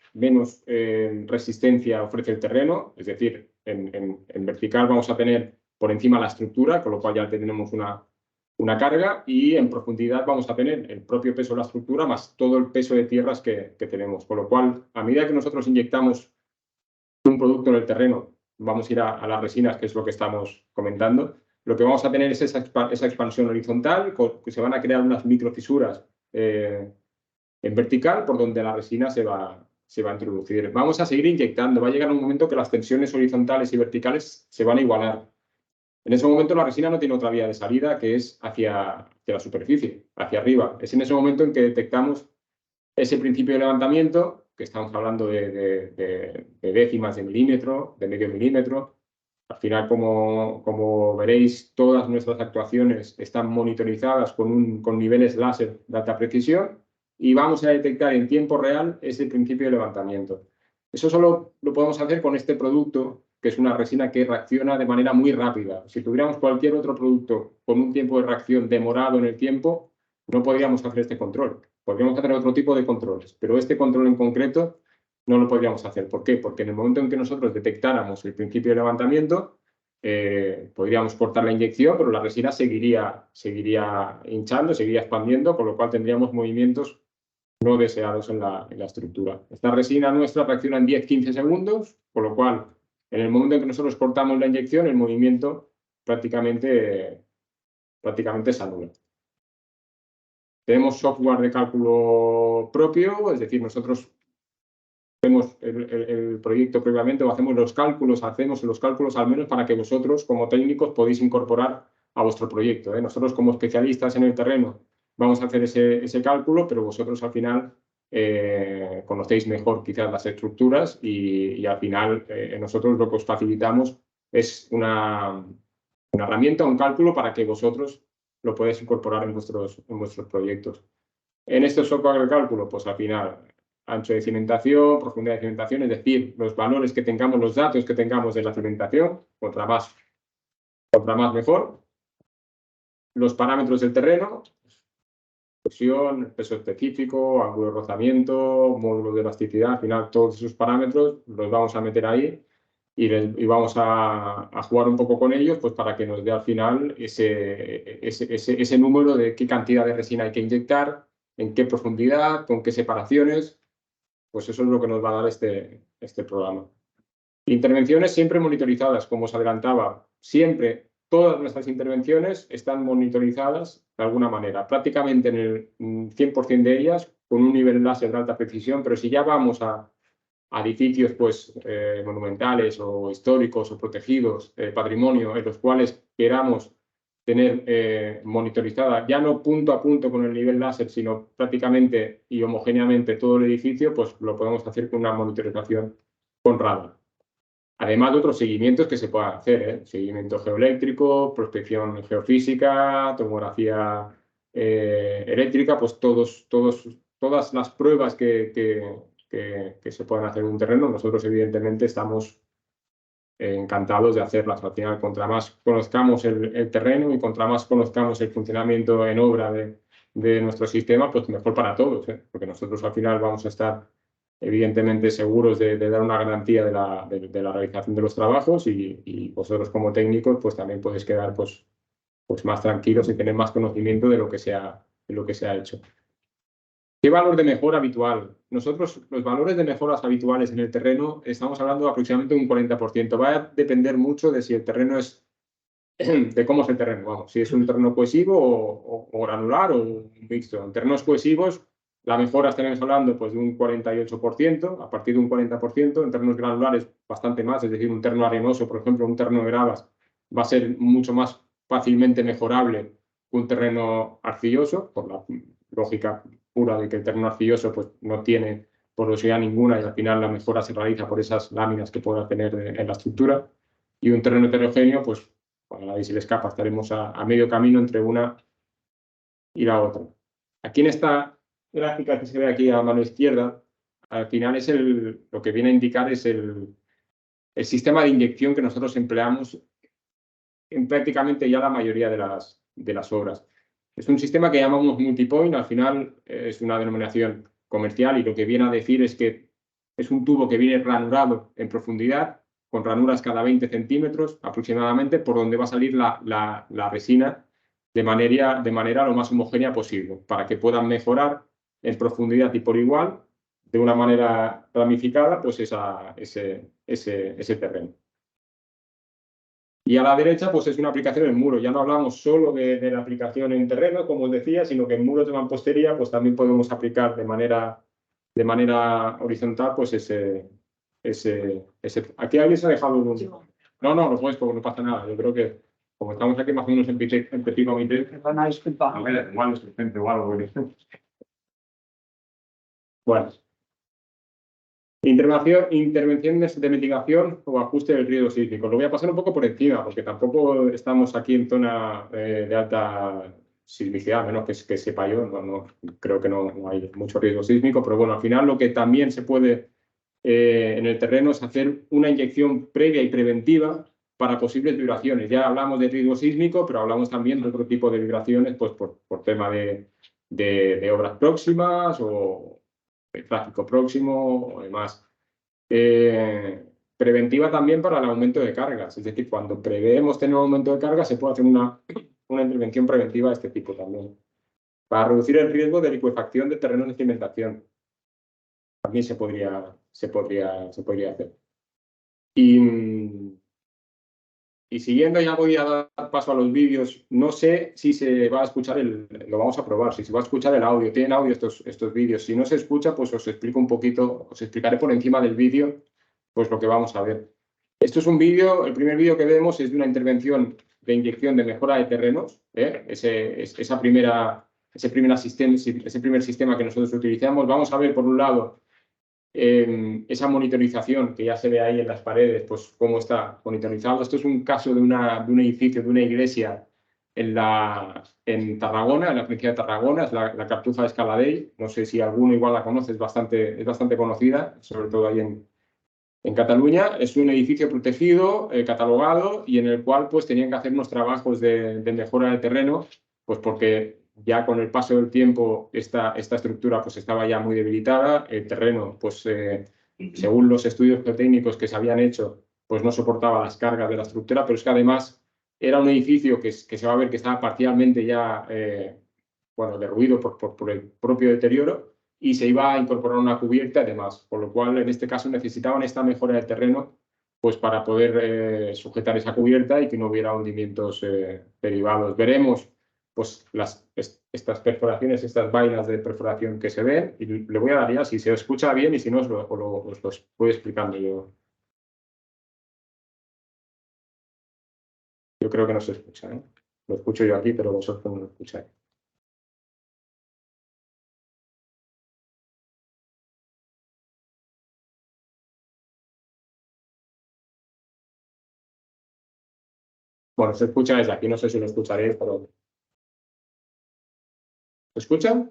resistencia ofrece el terreno, es decir, en vertical vamos a tener por encima la estructura, con lo cual ya tenemos una carga, y en profundidad vamos a tener el propio peso de la estructura más todo el peso de tierras que tenemos, con lo cual a medida que nosotros inyectamos un producto en el terreno, vamos a ir a las resinas, que es lo que estamos comentando, lo que vamos a tener es esa expansión horizontal, que se van a crear unas microfisuras en vertical por donde la resina se va a introducir. Vamos a seguir inyectando, va a llegar un momento que las tensiones horizontales y verticales se van a igualar. En ese momento la resina no tiene otra vía de salida que es hacia la superficie, hacia arriba. Es en ese momento en que detectamos ese principio de levantamiento, que estamos hablando de décimas de milímetro, de medio milímetro. Al final, como veréis, todas nuestras actuaciones están monitorizadas con niveles láser de alta precisión y vamos a detectar en tiempo real ese principio de levantamiento. Eso solo lo podemos hacer con este producto, que es una resina que reacciona de manera muy rápida. Si tuviéramos cualquier otro producto con un tiempo de reacción demorado en el tiempo, no podríamos hacer este control. Podríamos hacer otro tipo de controles, pero este control en concreto no lo podríamos hacer. ¿Por qué? Porque en el momento en que nosotros detectáramos el principio de levantamiento, podríamos cortar la inyección, pero la resina seguiría hinchando, seguiría expandiendo, con lo cual tendríamos movimientos no deseados en la estructura. Esta resina nuestra reacciona en 10-15 segundos, con lo cual, en el momento en que nosotros cortamos la inyección, el movimiento prácticamente se anula. Tenemos software de cálculo propio, es decir, nosotros hacemos el proyecto previamente o hacemos los cálculos al menos para que vosotros como técnicos podéis incorporar a vuestro proyecto. Nosotros como especialistas en el terreno vamos a hacer ese cálculo, pero vosotros al final conocéis mejor quizás las estructuras y al final nosotros lo que os facilitamos es una herramienta, un cálculo para que vosotros lo podáis incorporar en vuestros proyectos. En este software de cálculo, pues al final, ancho de cimentación, profundidad de cimentación, es decir, los valores que tengamos, los datos que tengamos de la cimentación, contra más mejor. Los parámetros del terreno, presión, peso específico, ángulo de rozamiento, módulo de elasticidad, al final todos esos parámetros los vamos a meter ahí y vamos a jugar un poco con ellos pues para que nos dé al final ese número de qué cantidad de resina hay que inyectar, en qué profundidad, con qué separaciones, pues eso es lo que nos va a dar este programa. Intervenciones siempre monitorizadas, como os adelantaba, siempre todas nuestras intervenciones están monitorizadas de alguna manera, prácticamente en el 100% de ellas con un nivel láser de alta precisión, pero si ya vamos a edificios pues, monumentales o históricos o protegidos, patrimonio, en los cuales queramos tener monitorizada, ya no punto a punto con el nivel láser, sino prácticamente y homogéneamente todo el edificio, pues lo podemos hacer con una monitorización con radar. Además de otros seguimientos que se puedan hacer, seguimiento geoeléctrico, prospección geofísica, tomografía eléctrica, pues todas las pruebas que se puedan hacer en un terreno, nosotros evidentemente estamos encantados de hacerlas. Al final, contra más conozcamos el terreno y contra más conozcamos el funcionamiento en obra de nuestro sistema, pues mejor para todos, porque nosotros al final vamos a estar evidentemente seguros de dar una garantía de la realización de los trabajos y vosotros como técnicos pues también podéis quedar pues más tranquilos y tener más conocimiento de lo que se ha hecho. ¿Qué valor de mejora habitual? Nosotros, los valores de mejoras habituales en el terreno, estamos hablando de aproximadamente un 40%. Va a depender mucho de si el terreno es, de cómo es el terreno, vamos, si es un terreno cohesivo o granular o un mixto. En terrenos cohesivos, la mejora estaremos hablando pues, de un 48%, a partir de un 40%. En terrenos granulares, bastante más, es decir, un terreno arenoso, por ejemplo, un terreno de gravas, va a ser mucho más fácilmente mejorable que un terreno arcilloso, por la lógica pura de que el terreno arcilloso pues, no tiene porosidad ninguna y al final la mejora se realiza por esas láminas que pueda tener en la estructura. Y un terreno heterogéneo, pues a nadie se le escapa, estaremos a medio camino entre una y la otra. Aquí en esta gráfica que se ve aquí a mano izquierda, al final es lo que viene a indicar es el sistema de inyección que nosotros empleamos en prácticamente ya la mayoría de las obras. Es un sistema que llamamos multipoint, al final es una denominación comercial y lo que viene a decir es que es un tubo que viene ranurado en profundidad, con ranuras cada 20 centímetros aproximadamente, por donde va a salir la resina de manera lo más homogénea posible, para que puedan mejorar en profundidad y por igual, de una manera ramificada, pues ese terreno. Y a la derecha, pues es una aplicación en muro. Ya no hablamos solo de la aplicación en terreno, como os decía, sino que en muros de mampostería, pues también podemos aplicar de manera horizontal, pues ese. Aquí alguien se ha dejado un. No, lo puedes, porque no pasa nada. Yo creo que, como estamos aquí más o menos en petit comité. Perdona, disculpa. A ver, igual es urgente o algo. Bueno. Intervenciones de mitigación o ajuste del riesgo sísmico. Lo voy a pasar un poco por encima, porque tampoco estamos aquí en zona de alta sismicidad, a menos que sepa yo. Creo que no hay mucho riesgo sísmico, pero bueno, al final lo que también se puede en el terreno es hacer una inyección previa y preventiva para posibles vibraciones. Ya hablamos de riesgo sísmico, pero hablamos también de otro tipo de vibraciones, pues por tema de obras próximas o el tráfico próximo o demás. Preventiva también para el aumento de cargas, es decir, cuando preveemos tener un aumento de cargas se puede hacer una intervención preventiva de este tipo también. Para reducir el riesgo de licuefacción de terrenos de cimentación, también se podría hacer. Y siguiendo, ya voy a dar paso a los vídeos. No sé si se va a escuchar lo vamos a probar, si se va a escuchar el audio. Tienen audio estos vídeos. Si no se escucha, pues os explico un poquito, os explicaré por encima del vídeo, pues lo que vamos a ver. Esto es un vídeo, el primer vídeo que vemos es de una intervención de inyección de mejora de terrenos. Ese primer sistema que nosotros utilizamos. Vamos a ver, por un lado, esa monitorización que ya se ve ahí en las paredes, pues cómo está monitorizado. Esto es un caso de un edificio, de una iglesia en Tarragona, en la provincia de Tarragona, es la Cartuja de Escaladei. No sé si alguno igual la conoce, es bastante conocida, sobre todo ahí en Cataluña. Es un edificio protegido, catalogado, y en el cual pues tenían que hacer unos trabajos de mejora del terreno, pues porque ya con el paso del tiempo esta estructura pues estaba ya muy debilitada, el terreno pues según los estudios geotécnicos que se habían hecho pues no soportaba las cargas de la estructura, pero es que además era un edificio que se va a ver que estaba parcialmente ya derruido por el propio deterioro, y se iba a incorporar una cubierta y demás, por lo cual en este caso necesitaban esta mejora del terreno pues para poder sujetar esa cubierta y que no hubiera hundimientos derivados. Veremos pues estas perforaciones, estas vainas de perforación que se ven, y le voy a dar ya si se escucha bien, y si no os lo voy explicando yo. Yo creo que no se escucha, ¿eh? Lo escucho yo aquí, pero vosotros no lo escucháis. Bueno, se escucha desde aquí, no sé si lo escucharéis, pero... ¿Se escucha?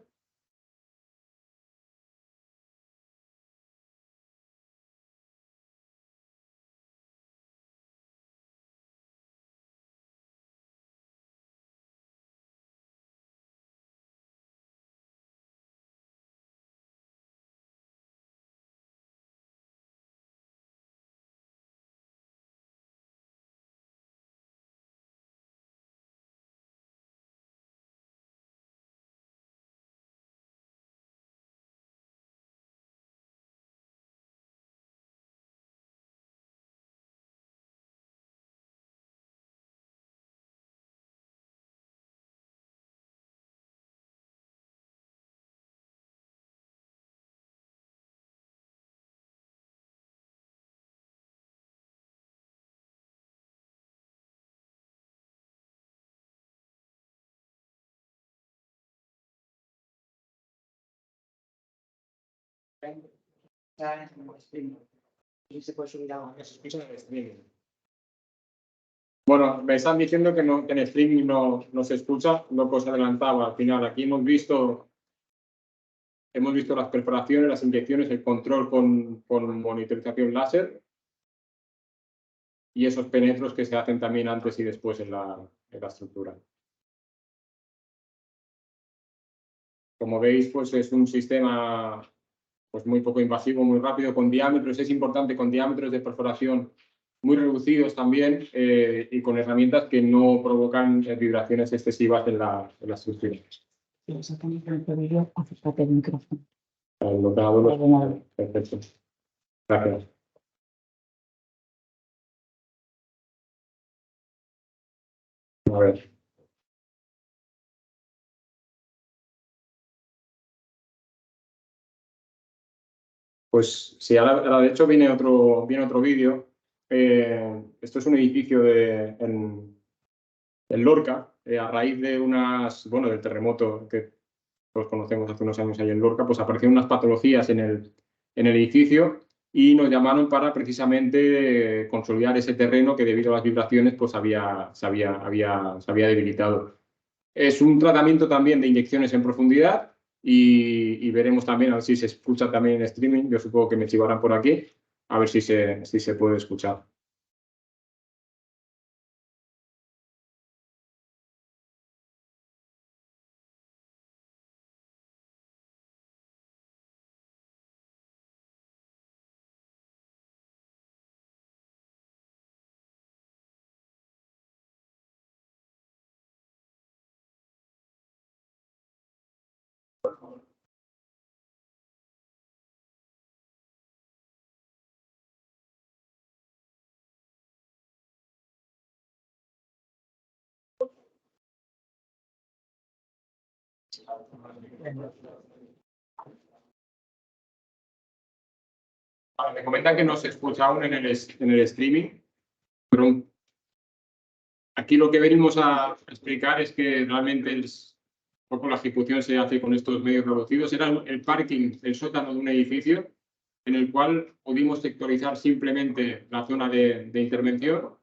Se puede subir algo. Se escucha en el streaming. Bueno, me están diciendo que en streaming no se escucha, lo que os adelantaba al final. Aquí hemos visto las perforaciones, las inyecciones, el control con monitorización láser y esos penetros que se hacen también antes y después en la estructura. Como veis, pues es un sistema pues muy poco invasivo, muy rápido, con diámetros, es importante, con diámetros de perforación muy reducidos también, y con herramientas que no provocan vibraciones excesivas en la estructura. Si vas a poner el vídeo, acércate el micrófono. Perfecto. Gracias. A ver. Pues sí, ahora de hecho viene otro vídeo. Esto es un edificio en Lorca, a raíz de del terremoto que todos conocemos hace unos años ahí en Lorca, pues aparecieron unas patologías en el edificio y nos llamaron para precisamente consolidar ese terreno que debido a las vibraciones pues se había debilitado. Es un tratamiento también de inyecciones en profundidad y veremos también, a ver si se escucha también en streaming. Yo supongo que me chivarán por aquí, a ver si se puede escuchar. Me comentan que no se escucha aún en el streaming, pero aquí lo que venimos a explicar es que realmente un poco la ejecución se hace con estos medios reducidos. Era el parking, el sótano de un edificio, en el cual pudimos sectorizar simplemente la zona de intervención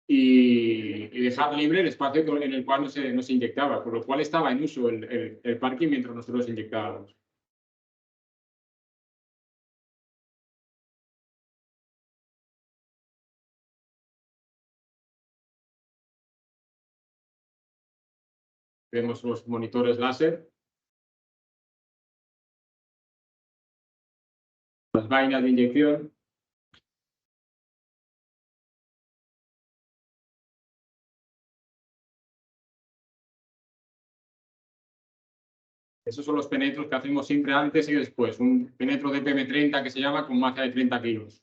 y dejar libre el espacio en el cual no se inyectaba, por lo cual estaba en uso el parking mientras nosotros inyectábamos. Vemos los monitores láser, las vainas de inyección. Esos son los penetros que hacemos siempre antes y después. Un penetro de PM30 que se llama con masa de 30 kilos.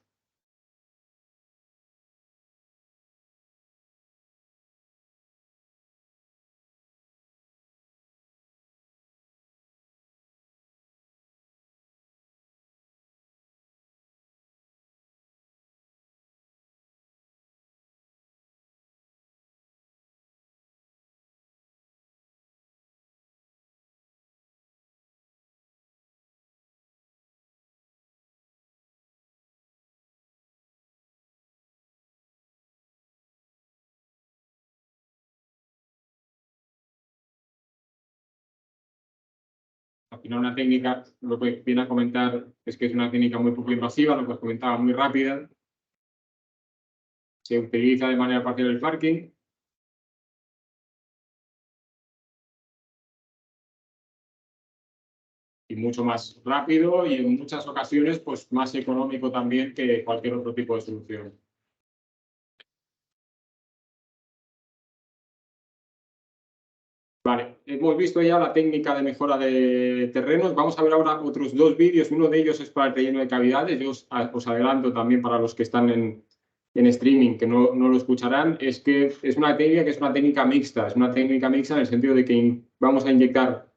Al final una técnica, lo que viene a comentar es que es una técnica muy poco invasiva, lo que os comentaba, muy rápida. Se utiliza de manera parcial el parking. Y mucho más rápido y en muchas ocasiones pues más económico también que cualquier otro tipo de solución. Vale, hemos visto ya la técnica de mejora de terrenos. Vamos a ver ahora otros dos vídeos. Uno de ellos es para el relleno de cavidades. Yo os adelanto también para los que están en streaming, que no lo escucharán, es que es una técnica que es una técnica mixta. Es una técnica mixta en el sentido de que vamos a inyectar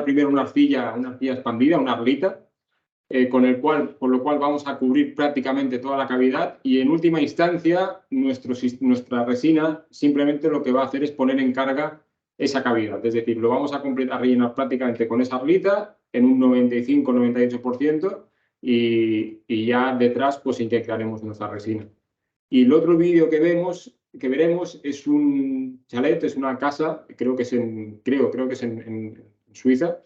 primero una arcilla expandida, una arlita, por lo cual vamos a cubrir prácticamente toda la cavidad y en última instancia nuestra resina simplemente lo que va a hacer es poner en carga esa cavidad, es decir, lo vamos a rellenar prácticamente con esa arlita en un 95-98% y ya detrás pues inyectaremos nuestra resina. Y el otro vídeo que veremos es un chalet, es una casa, creo que es en Suiza,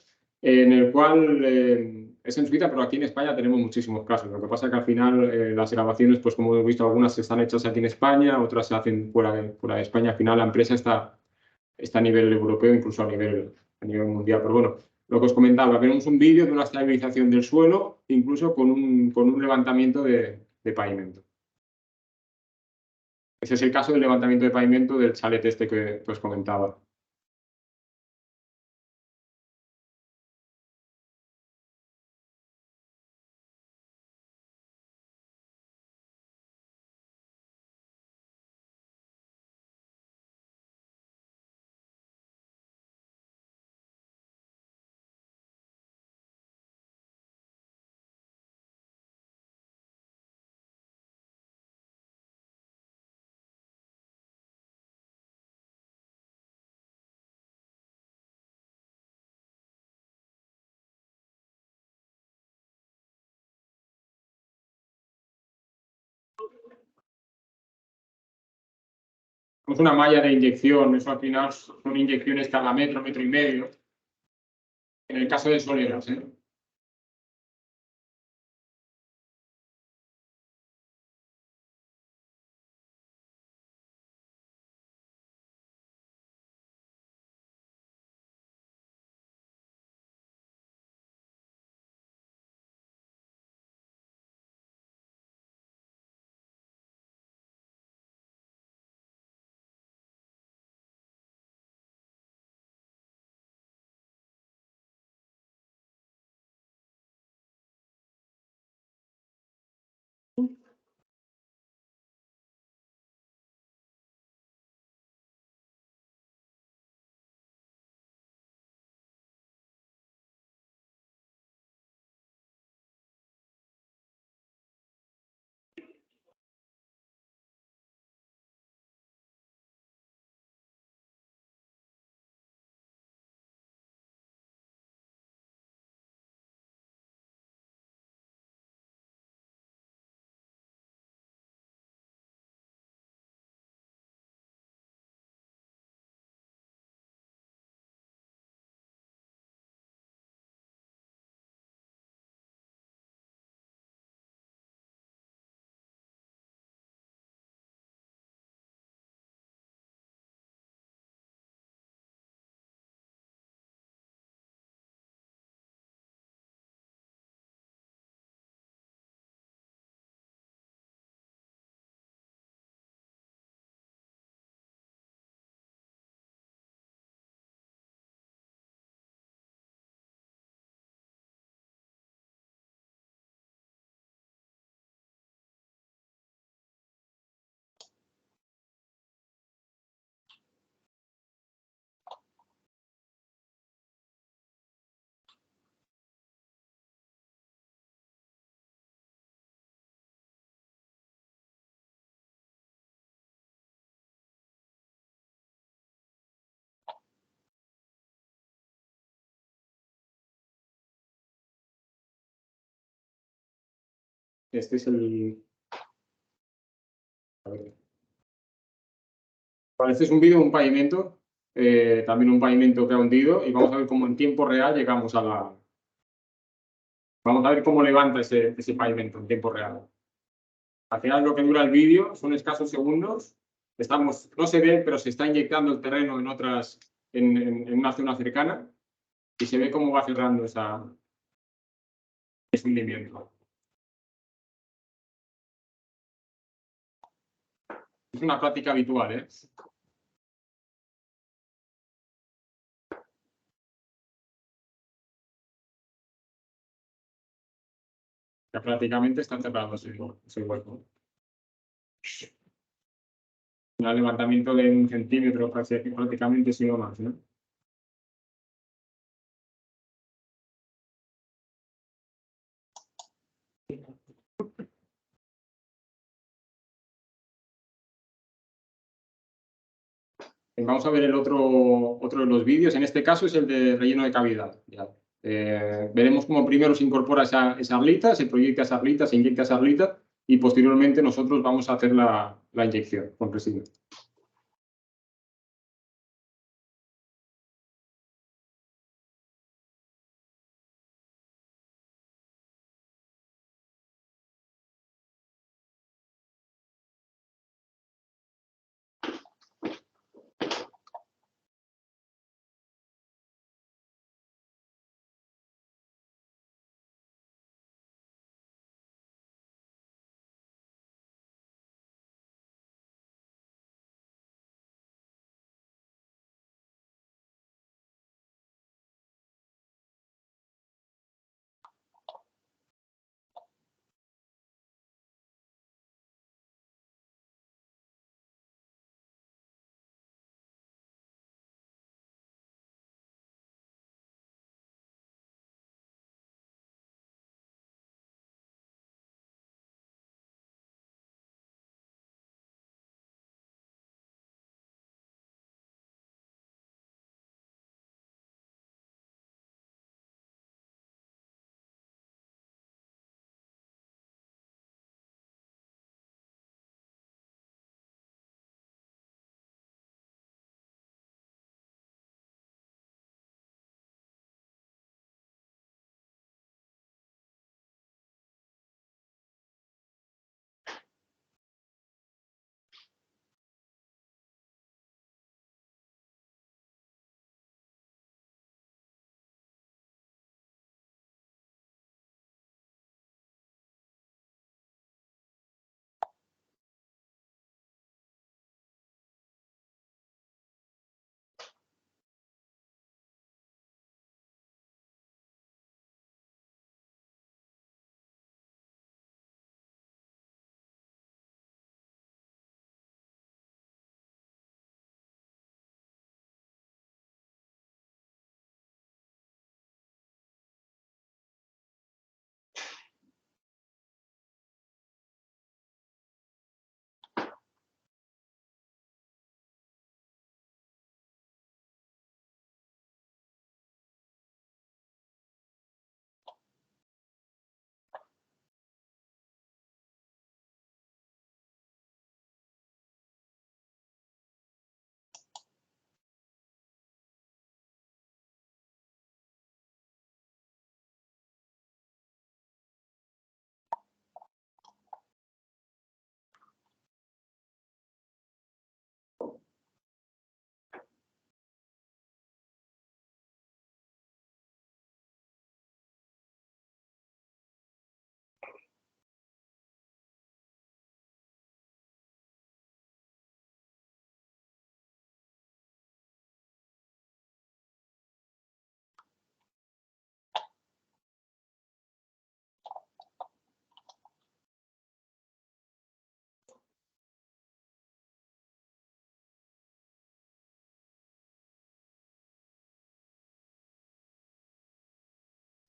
en el cual es en Suiza, pero aquí en España tenemos muchísimos casos. Lo que pasa es que al final las grabaciones, pues como hemos visto, algunas están hechas aquí en España, otras se hacen fuera de España. Al final la empresa está a nivel europeo, incluso a nivel mundial. Pero bueno, lo que os comentaba, veremos un vídeo de una estabilización del suelo, incluso con un levantamiento de pavimento. Ese es el caso del levantamiento de pavimento del chalet este que os comentaba. Es una malla de inyección, eso al final son inyecciones cada metro, metro y medio. En el caso de soleras, ¿eh? Este es el... A ver. Vale, este es un vídeo de un pavimento, también un pavimento que ha hundido, y vamos a ver cómo en tiempo real llegamos a la... Vamos a ver cómo levanta ese pavimento en tiempo real. Al final lo que dura el vídeo son escasos segundos. No se ve, pero se está inyectando el terreno en una zona cercana y se ve cómo va cerrando ese hundimiento. Es una práctica habitual, ¿eh? Ya prácticamente está cerrado ese hueco. Un levantamiento de 1 centímetro prácticamente, si no más, ¿no? Vamos a ver el otro de los vídeos. En este caso es el de relleno de cavidad. Ya. Veremos cómo primero se incorpora esa arlita, se proyecta esa arlita, se inyecta esa arlita y posteriormente nosotros vamos a hacer la inyección con resina.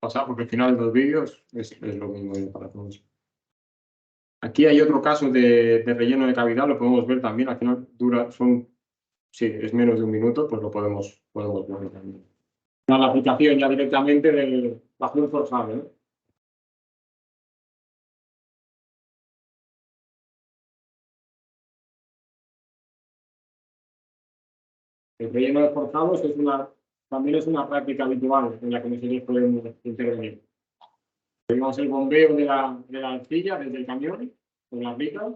pasar porque al final de los vídeos es lo mismo para todos. Aquí hay otro caso de relleno de cavidad, lo podemos ver también, al final sí, es menos de un minuto, pues lo podemos ver también. La aplicación ya directamente del vacío forzado, ¿eh? El relleno de forzados también es una práctica habitual en la que nosotros podemos intervenir. Tenemos el bombeo de la arcilla desde el camión, con la rica.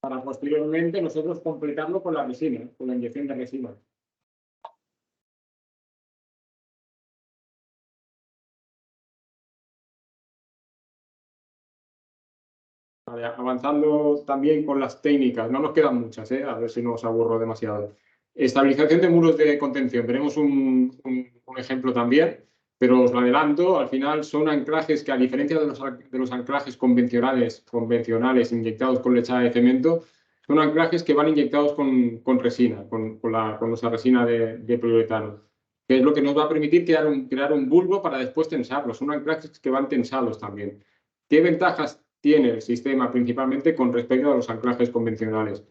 Para posteriormente nosotros completarlo con la resina, con la inyección de resina. Vale, avanzando también con las técnicas, no nos quedan muchas, a ver si no os aburro demasiado. Estabilización de muros de contención, veremos un ejemplo también, pero os lo adelanto, al final son anclajes que a diferencia de los anclajes convencionales inyectados con lechada de cemento, son anclajes que van inyectados con resina, con nuestra resina de poliuretano, que es lo que nos va a permitir crear un bulbo para después tensarlo. Son anclajes que van tensados también. ¿Qué ventajas tiene el sistema principalmente con respecto a los anclajes convencionales?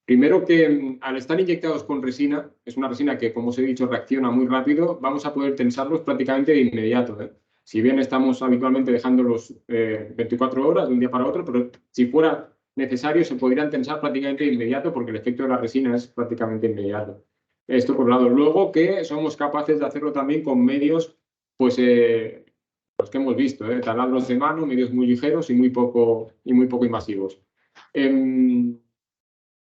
Primero que al estar inyectados con resina, es una resina que, como os he dicho, reacciona muy rápido, vamos a poder tensarlos prácticamente de inmediato, ¿eh? Si bien estamos habitualmente dejándolos 24 horas de un día para otro, pero si fuera necesario se podrían tensar prácticamente de inmediato porque el efecto de la resina es prácticamente inmediato. Esto por un lado. Luego que somos capaces de hacerlo también con medios, pues los que hemos visto, taladros de mano, medios muy ligeros y muy poco invasivos.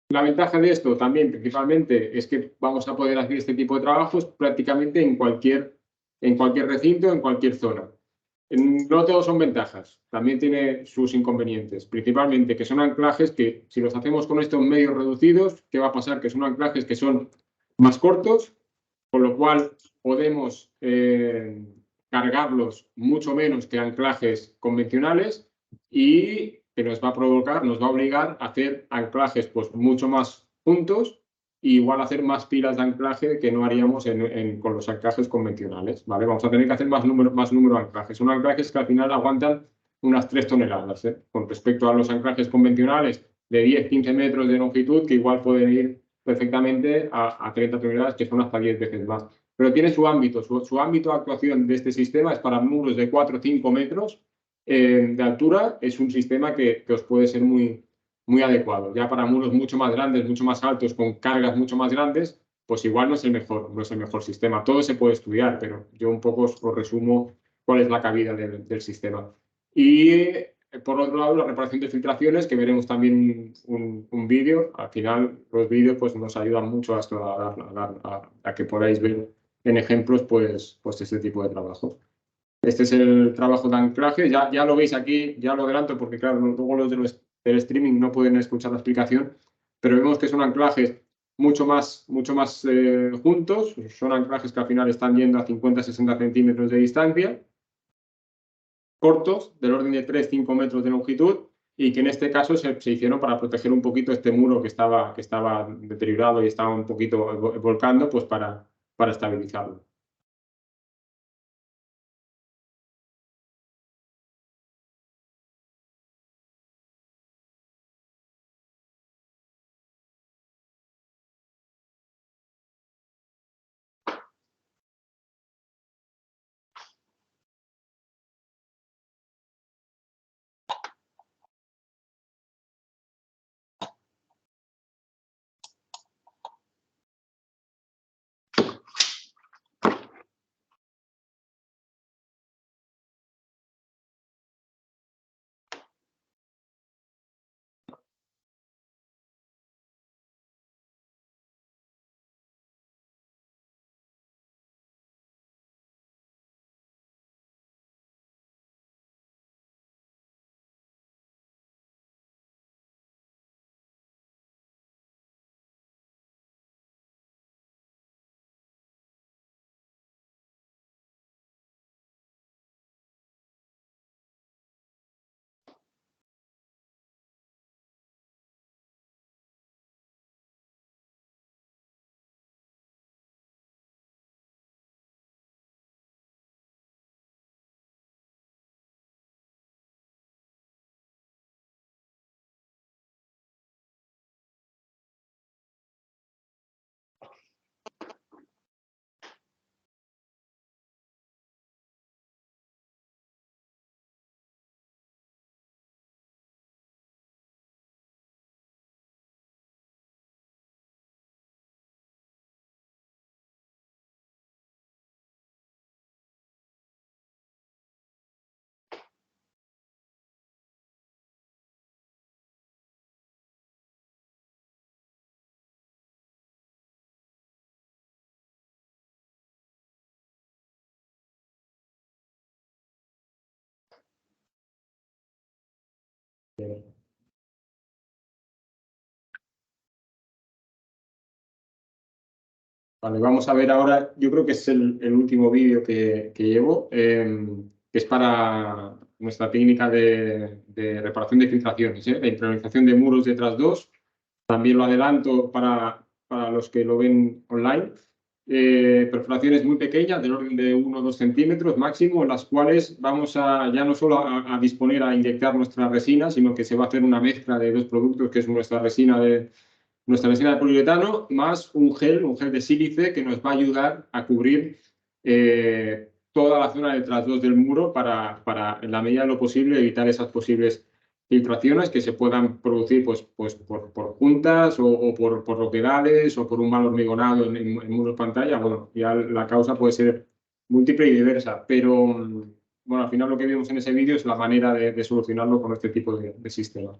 La ventaja de esto también principalmente es que vamos a poder hacer este tipo de trabajos prácticamente en cualquier recinto, en cualquier zona. No todos son ventajas, también tiene sus inconvenientes, principalmente que son anclajes que si los hacemos con estos medios reducidos, ¿qué va a pasar? Que son anclajes que son más cortos, con lo cual podemos cargarlos mucho menos que anclajes convencionales y que nos va a obligar a hacer anclajes pues mucho más juntos y igual hacer más pilas de anclaje que no haríamos con los anclajes convencionales, ¿vale? Vamos a tener que hacer más número de anclajes. Son anclajes que al final aguantan unas 3 toneladas, con respecto a los anclajes convencionales de 10-15 metros de longitud que igual pueden ir perfectamente a 30 toneladas, que son hasta 10 veces más. Pero tiene su ámbito. Su ámbito de actuación de este sistema es para muros de 4 o 5 metros de altura. Es un sistema que os puede ser muy adecuado. Ya para muros mucho más grandes, mucho más altos, con cargas mucho más grandes, pues igual no es el mejor sistema. Todo se puede estudiar, pero yo un poco os resumo cuál es la cabida del sistema. Y por otro lado, la reparación de filtraciones, que veremos también un vídeo. Al final, los vídeos pues, nos ayudan mucho a que podáis ver en ejemplos pues este tipo de trabajo. Este es el trabajo de anclaje. Ya lo veis aquí, ya lo adelanto porque, claro, luego los del streaming no pueden escuchar la explicación, pero vemos que son anclajes mucho más juntos. Son anclajes que al final están yendo a 50-60 centímetros de distancia, cortos, del orden de 3-5 metros de longitud, y que en este caso se hicieron para proteger un poquito este muro que estaba deteriorado y estaba un poquito volcando, pues para estabilizarlo. Vale, vamos a ver ahora, yo creo que es el último vídeo que llevo, que es para nuestra técnica de reparación de filtraciones, la impermeabilización de muros de tras 2. También lo adelanto para los que lo ven online. Perforaciones muy pequeñas, del orden de 1 o 2 centímetros máximo, en las cuales vamos ya no solo a disponer a inyectar nuestra resina, sino que se va a hacer una mezcla de 2 productos, que es nuestra resina de poliuretano, más un gel de sílice que nos va a ayudar a cubrir toda la zona de tras 2 del muro para, en la medida de lo posible, evitar esas posibles filtraciones que se puedan producir pues por juntas o por roquedades o por un mal hormigonado en muros pantalla. Bueno, ya la causa puede ser múltiple y diversa, pero bueno, al final lo que vimos en ese vídeo es la manera de solucionarlo con este tipo de sistema.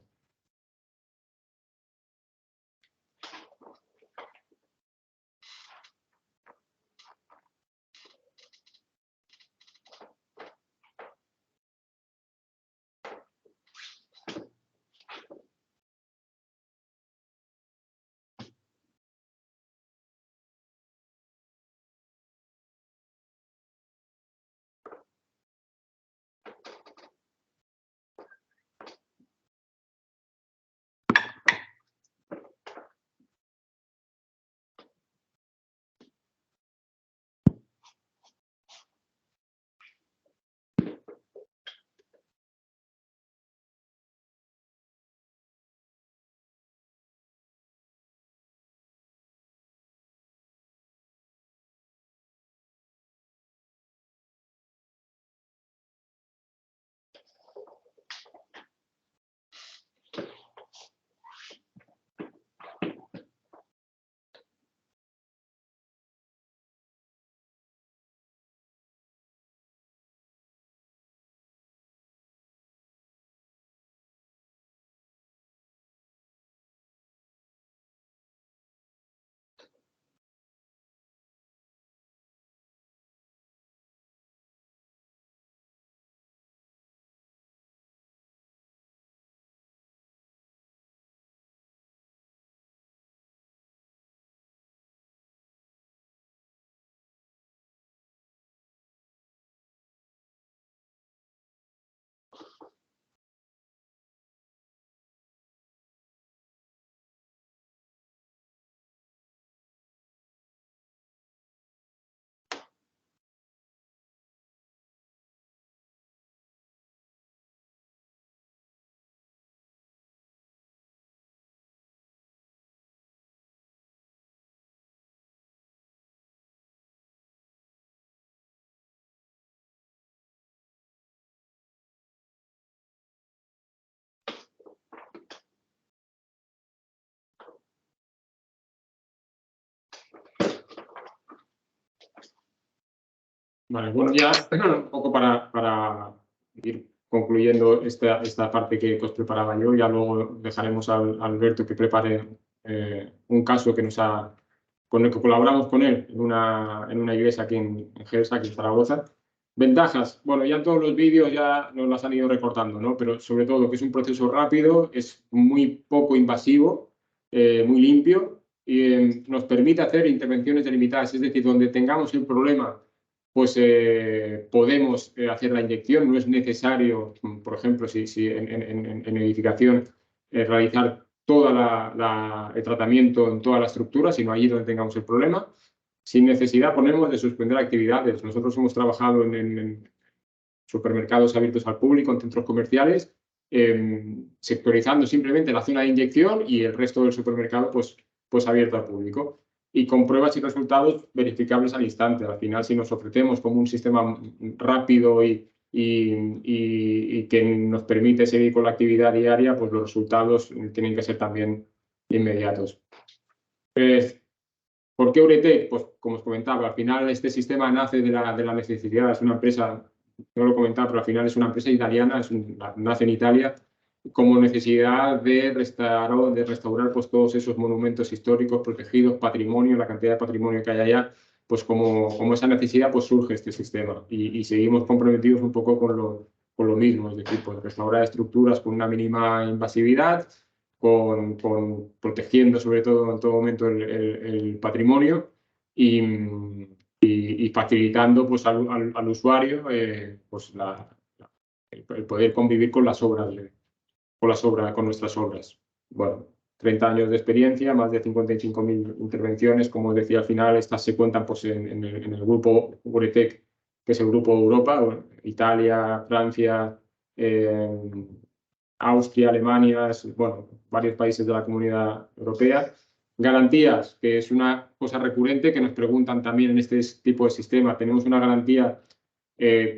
Vale, bueno, ya un poco para ir concluyendo esta parte que os preparaba yo, ya luego dejaremos a Alberto que prepare un caso con el que colaboramos con él en una iglesia aquí en Gersa, aquí en Zaragoza. Ventajas, bueno, ya en todos los vídeos ya nos las han ido recortando, ¿no? Pero sobre todo que es un proceso rápido, es muy poco invasivo, muy limpio y nos permite hacer intervenciones delimitadas, es decir, donde tengamos el problema pues podemos hacer la inyección. No es necesario, por ejemplo, si en edificación, realizar todo el tratamiento en toda la estructura, sino allí donde tengamos el problema. Sin necesidad ponemos de suspender actividades. Nosotros hemos trabajado en supermercados abiertos al público, en centros comerciales, sectorizando simplemente la zona de inyección y el resto del supermercado pues abierto al público. Y con pruebas y resultados verificables al instante. Al final, si nos ofrecemos como un sistema rápido y que nos permite seguir con la actividad diaria, pues los resultados tienen que ser también inmediatos. ¿Por qué Uretec? Pues como os comentaba, al final este sistema nace de la necesidad. Es una empresa, no lo comentaba, pero al final es una empresa italiana, nace en Italia, como necesidad de restaurar pues, todos esos monumentos históricos protegidos, patrimonio, la cantidad de patrimonio que hay allá, pues como esa necesidad pues surge este sistema y seguimos comprometidos un poco con lo mismo, es decir, pues restaurar estructuras con una mínima invasividad, protegiendo sobre todo en todo momento el patrimonio y facilitando pues, al usuario pues, el poder convivir con las obras, con nuestras obras. Bueno, 30 años de experiencia, más de 55.000 intervenciones. Como os decía al final, estas se cuentan pues, en el grupo Uretec, que es el grupo Europa, Italia, Francia, Austria, Alemania, bueno, varios países de la Comunidad Europea. Garantías, que es una cosa recurrente que nos preguntan también en este tipo de sistema. Tenemos una garantía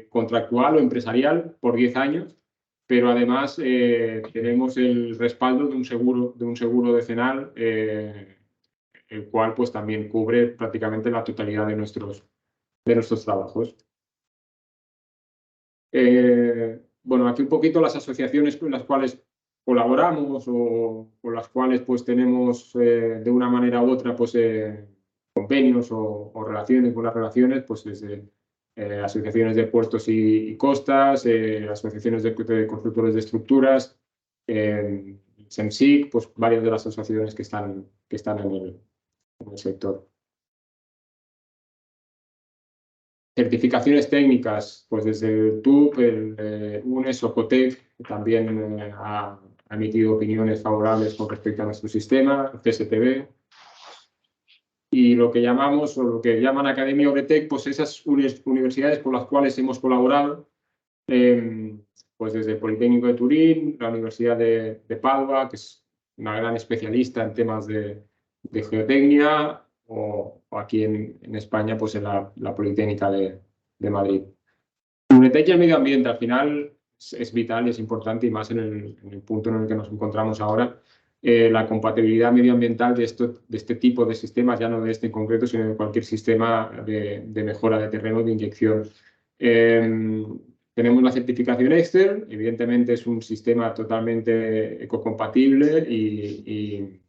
contractual o empresarial por 10 años, pero además tenemos el respaldo de un seguro decenal, el cual pues, también cubre prácticamente la totalidad de nuestros trabajos. Bueno, aquí un poquito las asociaciones con las cuales colaboramos o con las cuales pues, tenemos de una manera u otra pues, convenios o relaciones, buenas relaciones, pues desde asociaciones de puertos y costas, asociaciones de constructores de estructuras, SEMSIC, pues varias de las asociaciones que están en el sector. Certificaciones técnicas, pues desde el TUC, el UNES o COTEC, que también ha emitido opiniones favorables con respecto a nuestro sistema, el CSTB. Y lo que llamamos, o lo que llaman Academia Uretec, pues esas universidades con las cuales hemos colaborado, pues desde el Politécnico de Turín, la Universidad de Padua, que es una gran especialista en temas de geotecnia, o aquí en España, pues en la Politécnica de Madrid. Uretec y el medio ambiente, al final, es vital y es importante, y más en el punto en el que nos encontramos ahora, la compatibilidad medioambiental de este tipo de sistemas, ya no de este en concreto, sino de cualquier sistema de mejora de terreno, de inyección. Tenemos la certificación Excel, evidentemente es un sistema totalmente ecocompatible y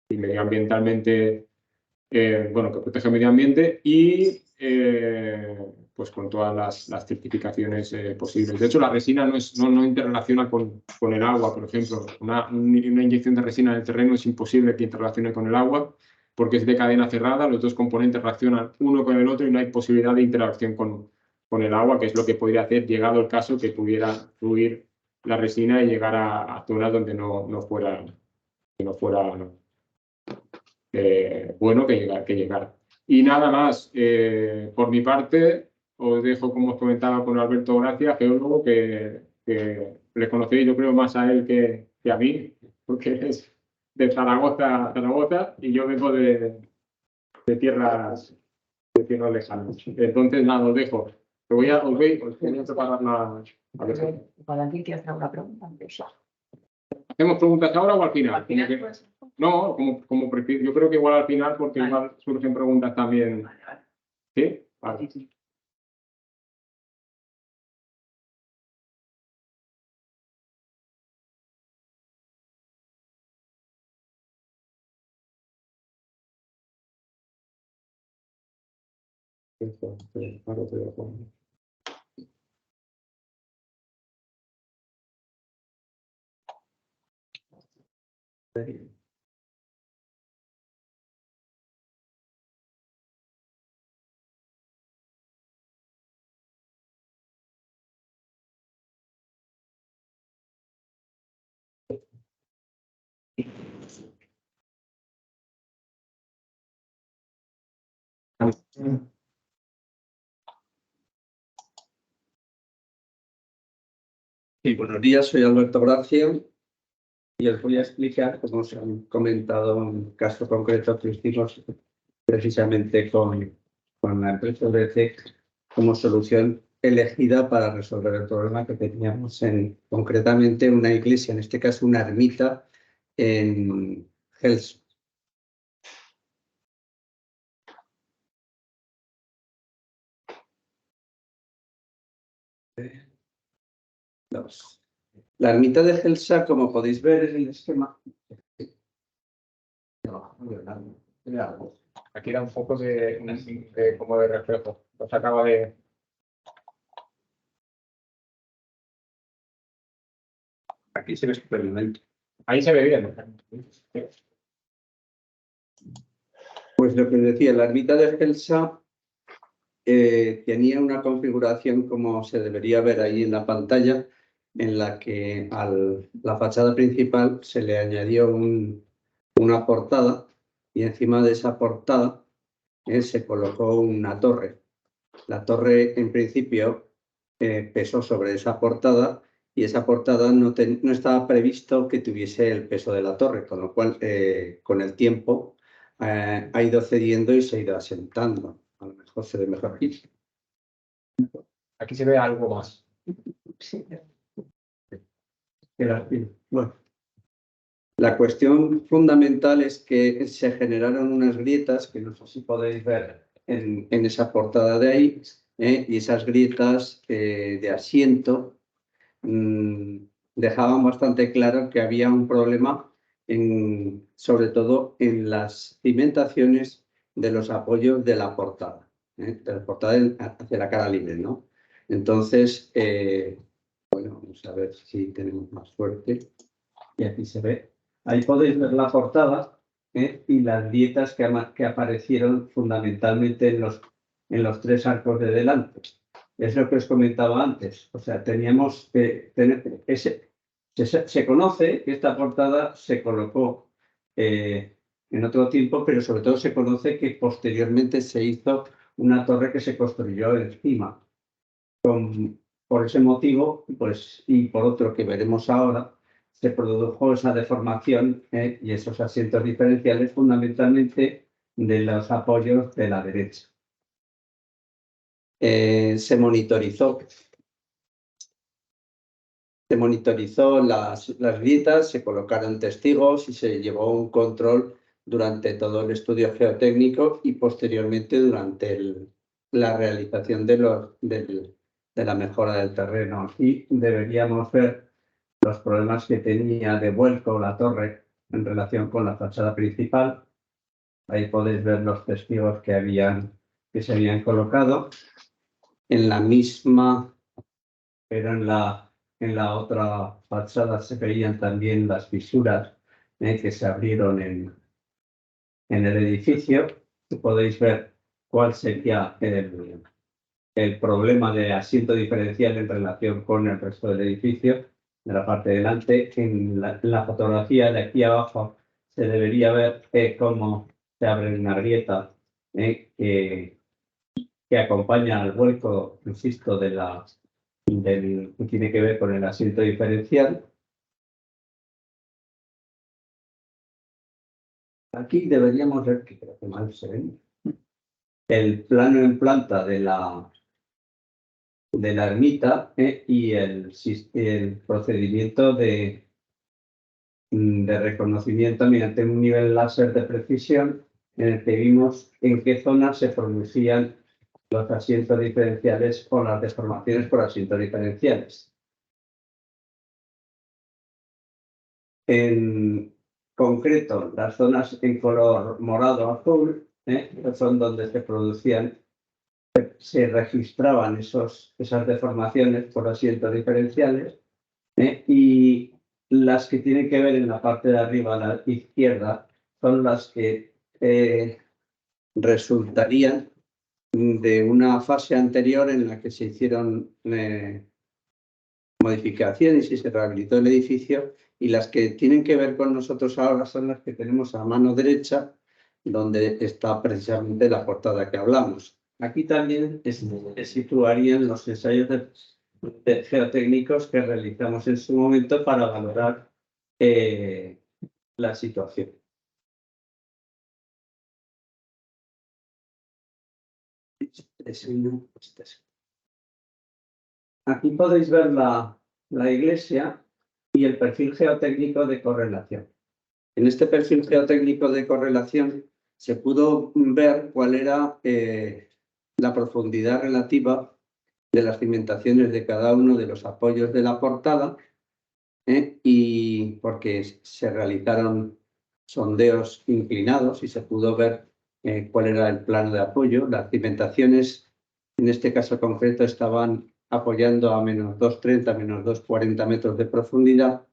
medioambientalmente, bueno, que protege el medio ambiente y pues con todas las certificaciones posibles. De hecho, la resina no interrelaciona con el agua, por ejemplo. Una inyección de resina en el terreno es imposible que interrelacione con el agua porque es de cadena cerrada, los dos componentes reaccionan uno con el otro y no hay posibilidad de interacción con el agua, que es lo que podría hacer, llegado el caso, que pudiera fluir la resina y llegar a zonas donde no fuera bueno que llegar. Y nada más, por mi parte, os dejo, como os comentaba, con Alberto Gracia, geólogo, que le conocí, yo creo, más a él que a mí, porque es de Zaragoza, y yo vengo de tierras lejanas. Entonces, nada, os dejo. Os voy a preparar a ver. Para alguien que hacer una pregunta. ¿Hacemos preguntas ahora o al final? Al final, pues. No, como prefiero. Yo creo que igual al final, porque Vale. igual surgen preguntas también. Vale, vale. ¿Sí? Vale. Sí. Sí, buenos días, soy Alberto Gracia y os voy a explicar, como os han comentado, un caso concreto que hicimos precisamente con la empresa Uretec como solución elegida para resolver el problema que teníamos concretamente una iglesia, en este caso una ermita en Gelson. La ermita de Gelsa, como podéis ver en el esquema. Aquí da un poco como de reflejo. Nos acaba de. Aquí se ve estupendamente. Ahí se ve bien. Pues lo que os decía, la ermita de Gelsa tenía una configuración como se debería ver ahí en la pantalla, en la que a la fachada principal se le añadió una portada y encima de esa portada se colocó una torre. La torre, en principio, pesó sobre esa portada y esa portada no estaba previsto que tuviese el peso de la torre, con lo cual, con el tiempo, ha ido cediendo y se ha ido asentando. A lo mejor se ve mejor aquí. Aquí se ve algo más. Bueno, la cuestión fundamental es que se generaron unas grietas, que no sé si podéis ver en esa portada de ahí, y esas grietas de asiento dejaban bastante claro que había un problema, sobre todo en las cimentaciones de los apoyos de la portada, de la portada hacia la cara libre, ¿no? Entonces, bueno, vamos a ver si tenemos más suerte. Y aquí se ve. Ahí podéis ver la portada y las grietas que aparecieron fundamentalmente en los tres arcos de delante. Es lo que os comentaba antes. O sea, teníamos que tener se conoce que esta portada se colocó en otro tiempo, pero sobre todo se conoce que posteriormente se hizo una torre que se construyó encima. Por ese motivo, pues, y por otro que veremos ahora, se produjo esa deformación y esos asientos diferenciales fundamentalmente de los apoyos de la derecha. Se monitorizó las grietas, se colocaron testigos y se llevó un control durante todo el estudio geotécnico y posteriormente durante la realización de la mejora del terreno. Y deberíamos ver los problemas que tenía de vuelco la torre en relación con la fachada principal. Ahí podéis ver los testigos que se habían colocado. En la misma, pero en la otra fachada se veían también las fisuras que se abrieron en el edificio. Podéis ver cuál sería el problema de asiento diferencial en relación con el resto del edificio. De la parte de delante, en la fotografía de aquí abajo se debería ver cómo se abre una grieta que acompaña al vuelco, insisto, que tiene que ver con el asiento diferencial. Aquí deberíamos ver, que creo que mal se ve, el plano en planta de la ermita y el procedimiento de reconocimiento mediante un nivel láser de precisión en el que vimos en qué zonas se producían los asientos diferenciales o las deformaciones por asientos diferenciales. En concreto, las zonas en color morado-azul son donde se registraban esas deformaciones por asientos diferenciales y las que tienen que ver en la parte de arriba a la izquierda son las que resultarían de una fase anterior en la que se hicieron modificaciones y se rehabilitó el edificio, y las que tienen que ver con nosotros ahora son las que tenemos a mano derecha, donde está precisamente la portada que hablamos. Aquí también se situarían los ensayos geotécnicos que realizamos en su momento para valorar la situación. Aquí podéis ver la iglesia y el perfil geotécnico de correlación. En este perfil geotécnico de correlación se pudo ver cuál era la profundidad relativa de las cimentaciones de cada uno de los apoyos de la portada y porque se realizaron sondeos inclinados y se pudo ver cuál era el plano de apoyo. Las cimentaciones, en este caso concreto, estaban apoyando a menos 2,30, menos 2,40 metros de profundidad,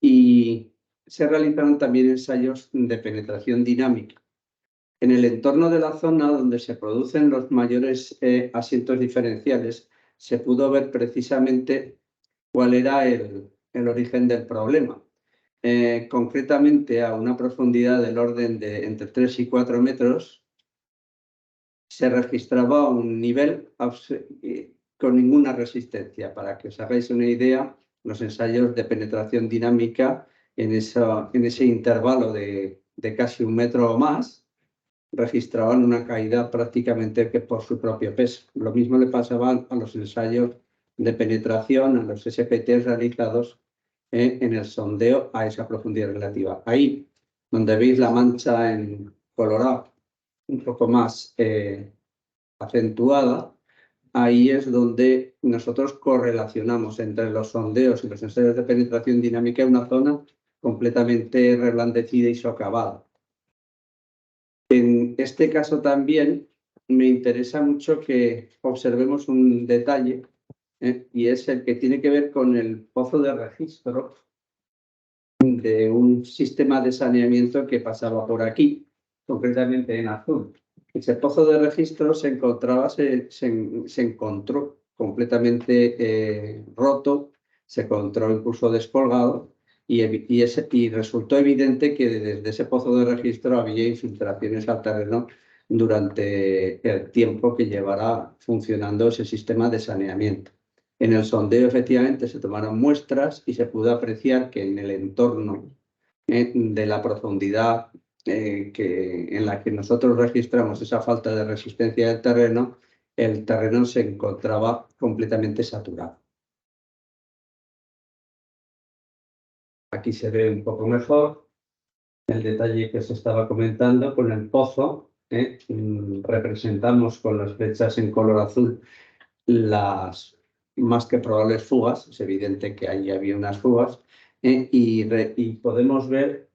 y se realizaron también ensayos de penetración dinámica En el entorno de la zona donde se producen los mayores asientos diferenciales, se pudo ver precisamente cuál era el origen del problema. Concretamente, a una profundidad del orden de entre 3 y 4 metros, se registraba un nivel con ninguna resistencia. Para que os hagáis una idea, los ensayos de penetración dinámica en ese intervalo de casi 1 metro o más registraban una caída prácticamente que por su propio peso. Lo mismo le pasaba a los ensayos de penetración, a los SPT realizados en el sondeo a esa profundidad relativa. Ahí, donde veis la mancha en colorado un poco más acentuada, ahí es donde nosotros correlacionamos entre los sondeos y los ensayos de penetración dinámica en una zona completamente reblandecida y socavada. En este caso también me interesa mucho que observemos un detalle y es el que tiene que ver con el pozo de registro de un sistema de saneamiento que pasaba por aquí, concretamente en azul. Ese pozo de registro se encontró completamente roto, se encontró incluso descolgado y resultó evidente que desde ese pozo de registro había infiltraciones al terreno durante el tiempo que llevará funcionando ese sistema de saneamiento. En el sondeo, efectivamente, se tomaron muestras y se pudo apreciar que en el entorno de la profundidad en la que nosotros registramos esa falta de resistencia del terreno, el terreno se encontraba completamente saturado. Aquí se ve un poco mejor el detalle que se estaba comentando con el pozo. Representamos con las flechas en color azul las más que probables fugas. Es evidente que ahí había unas fugas y podemos ver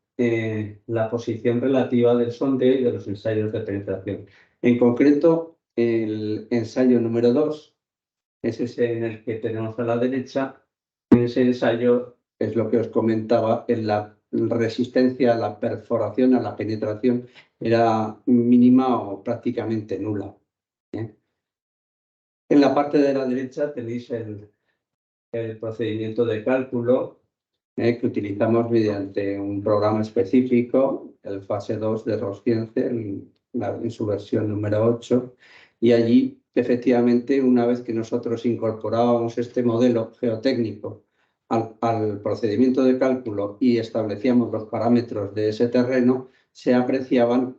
la posición relativa del sondeo y de los ensayos de penetración. En concreto, el ensayo número 2 es ese en el que tenemos a la derecha. En ese ensayo es lo que os comentaba, en la resistencia a la perforación, a la penetración, era mínima o prácticamente nula. En la parte de la derecha tenéis el procedimiento de cálculo que utilizamos mediante un programa específico, el fase 2 de ROS-Ciencia, en su versión número 8, y allí, efectivamente, una vez que nosotros incorporábamos este modelo geotécnico al procedimiento de cálculo y establecíamos los parámetros de ese terreno, se apreciaban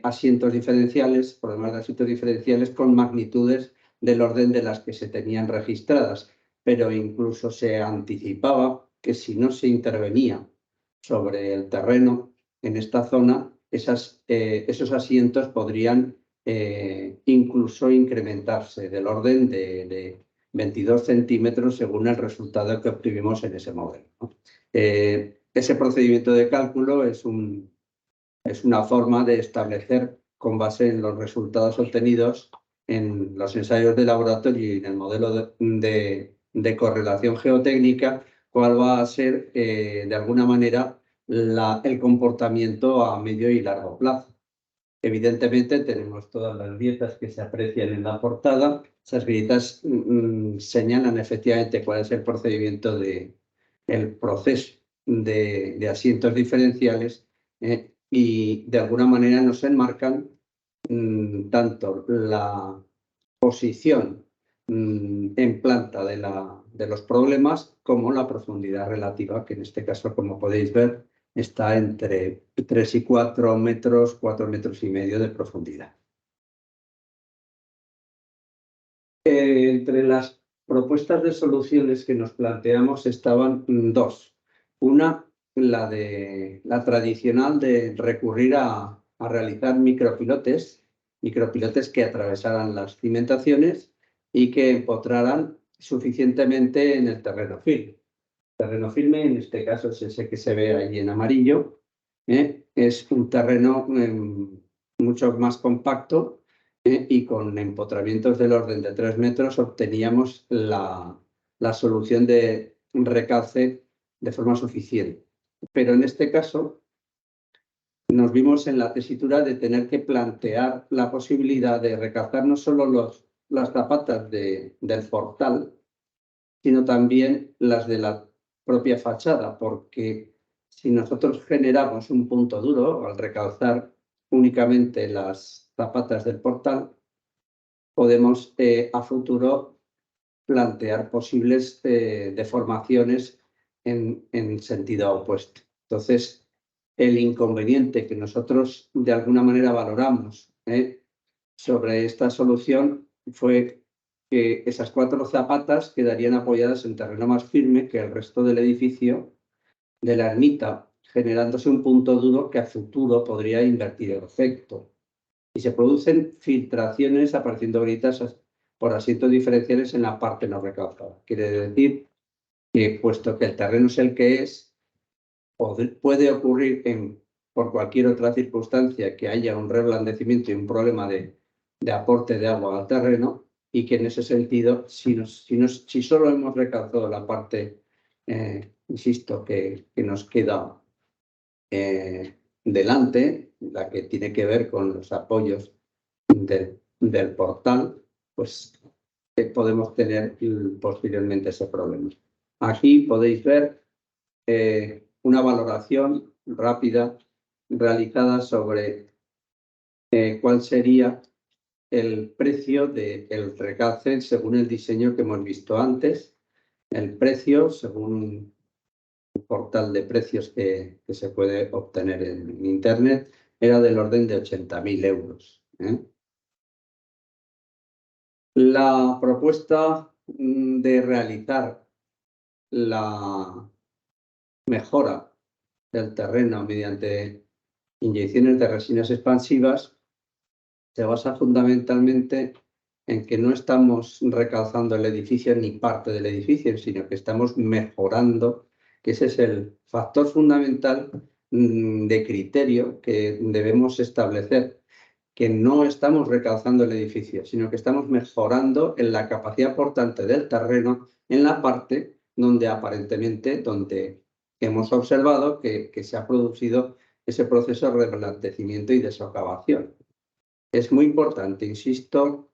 asientos diferenciales, problemas de asientos diferenciales con magnitudes del orden de las que se tenían registradas, pero incluso se anticipaba que si no se intervenía sobre el terreno en esta zona, esos asientos podrían incluso incrementarse del orden de 22 centímetros según el resultado que obtuvimos en ese modelo, ¿no? Ese procedimiento de cálculo es una forma de establecer, con base en los resultados obtenidos en los ensayos de laboratorio y en el modelo de correlación geotécnica, cuál va a ser, de alguna manera, el comportamiento a medio y largo plazo. Evidentemente, tenemos todas las grietas que se aprecian en la portada. Esas grietas señalan efectivamente cuál es el procedimiento el proceso de asientos diferenciales y de alguna manera nos enmarcan tanto la posición en planta de los problemas como la profundidad relativa, que en este caso, como podéis ver, está entre 3 y 4 metros, 4 metros y medio de profundidad. Entre las propuestas de soluciones que nos planteamos estaban dos. Una, la tradicional de recurrir a realizar micropilotes que atravesaran las cimentaciones y que empotraran suficientemente en el terreno firme. Terreno firme, en este caso es ese que se ve ahí en amarillo, es un terreno mucho más compacto y con empotramientos del orden de 3 metros obteníamos la solución de recalce de forma suficiente. Pero en este caso nos vimos en la tesitura de tener que plantear la posibilidad de recalcar no solo las zapatas del portal, sino también las de la propia fachada, porque si nosotros generamos un punto duro al recalzar únicamente las zapatas del portal, podemos a futuro plantear posibles deformaciones en sentido opuesto. Entonces, el inconveniente que nosotros de alguna manera valoramos sobre esta solución fue que esas 4 zapatas quedarían apoyadas en terreno más firme que el resto del edificio de la ermita, generándose un punto duro que a futuro podría invertir el efecto. Y se producen filtraciones apareciendo grietas por asientos diferenciales en la parte no recalcada. Quiere decir que, puesto que el terreno es el que es, puede ocurrir por cualquier otra circunstancia que haya un reblandecimiento y un problema de aporte de agua al terreno, y que en ese sentido, si solo hemos recalcado la parte, insisto, que nos queda delante, la que tiene que ver con los apoyos del portal, pues podemos tener posteriormente ese problema. Aquí podéis ver una valoración rápida realizada sobre cuál sería el precio del recalce según el diseño que hemos visto antes. El precio, según un portal de precios que se puede obtener en Internet, era del orden de 80.000 euros. La propuesta de realizar la mejora del terreno mediante inyecciones de resinas expansivas se basa fundamentalmente en que no estamos recalzando el edificio ni parte del edificio, sino que estamos mejorando, que ese es el factor fundamental de criterio que debemos establecer, que no estamos recalzando el edificio, sino que estamos mejorando en la capacidad portante del terreno en la parte donde aparentemente, donde hemos observado que se ha producido ese proceso de reblandecimiento y de socavación. Es muy importante, insisto,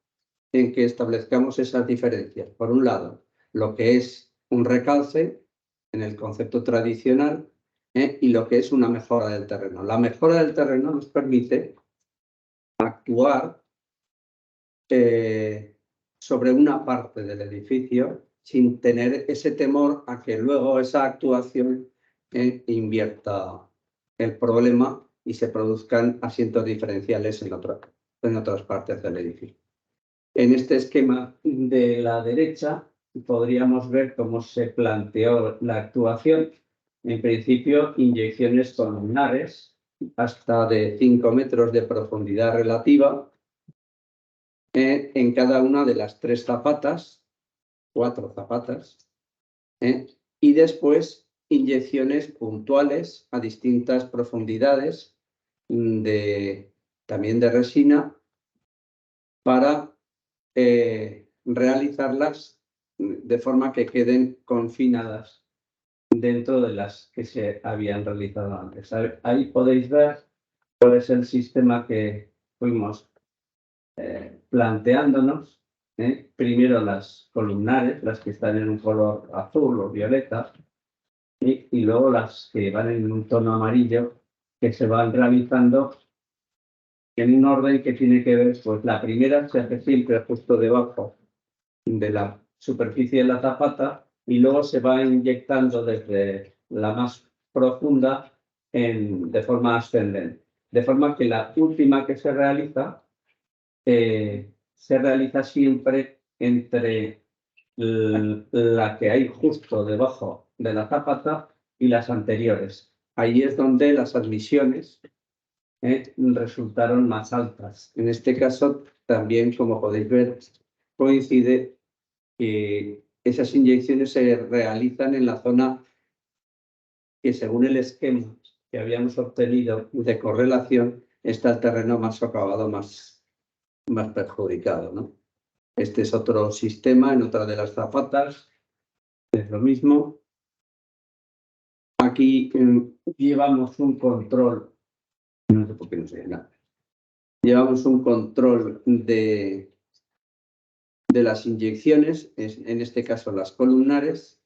en que establezcamos esas diferencias. Por un lado, lo que es un recalce en el concepto tradicional y lo que es una mejora del terreno. La mejora del terreno nos permite actuar sobre una parte del edificio sin tener ese temor a que luego esa actuación invierta el problema y se produzcan asientos diferenciales en otras partes del edificio. En este esquema de la derecha podríamos ver cómo se planteó la actuación. En principio, inyecciones columnares hasta de 5 metros de profundidad relativa en cada una de las 3 zapatas, 4 zapatas, y después inyecciones puntuales a distintas profundidades también de resina para realizarlas de forma que queden confinadas dentro de las que se habían realizado antes. Ahí podéis ver cuál es el sistema que fuimos planteándonos. Primero las columnares, las que están en un color azul o violeta, y luego las que van en un tono amarillo, que se van realizando en un orden que tiene que ver, pues la primera se hace siempre justo debajo de la superficie de la zapata y luego se va inyectando desde la más profunda de forma ascendente. De forma que la última que se realiza siempre entre la que hay justo debajo de la zapata y las anteriores. Ahí es donde las admisiones resultaron más altas. En este caso, también, como podéis ver, coincide que esas inyecciones se realizan en la zona que, según el esquema que habíamos obtenido de correlación, está el terreno más socavado, más perjudicado, ¿no? Este es otro sistema en otra de las zapatas. Es lo mismo. Aquí llevamos un control No sé por qué no se nada. Llevamos un control de las inyecciones, en este caso las columnares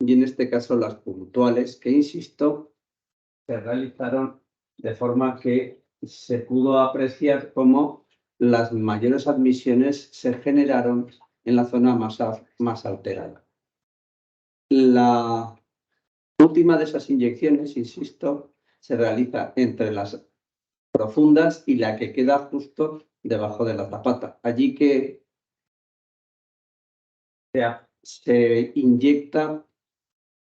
y en este caso las puntuales, que insisto, se realizaron de forma que se pudo apreciar cómo las mayores admisiones se generaron en la zona más alterada. La última de esas inyecciones, insisto, se realiza entre las profundas y la que queda justo debajo de la zapata. Allí que se inyecta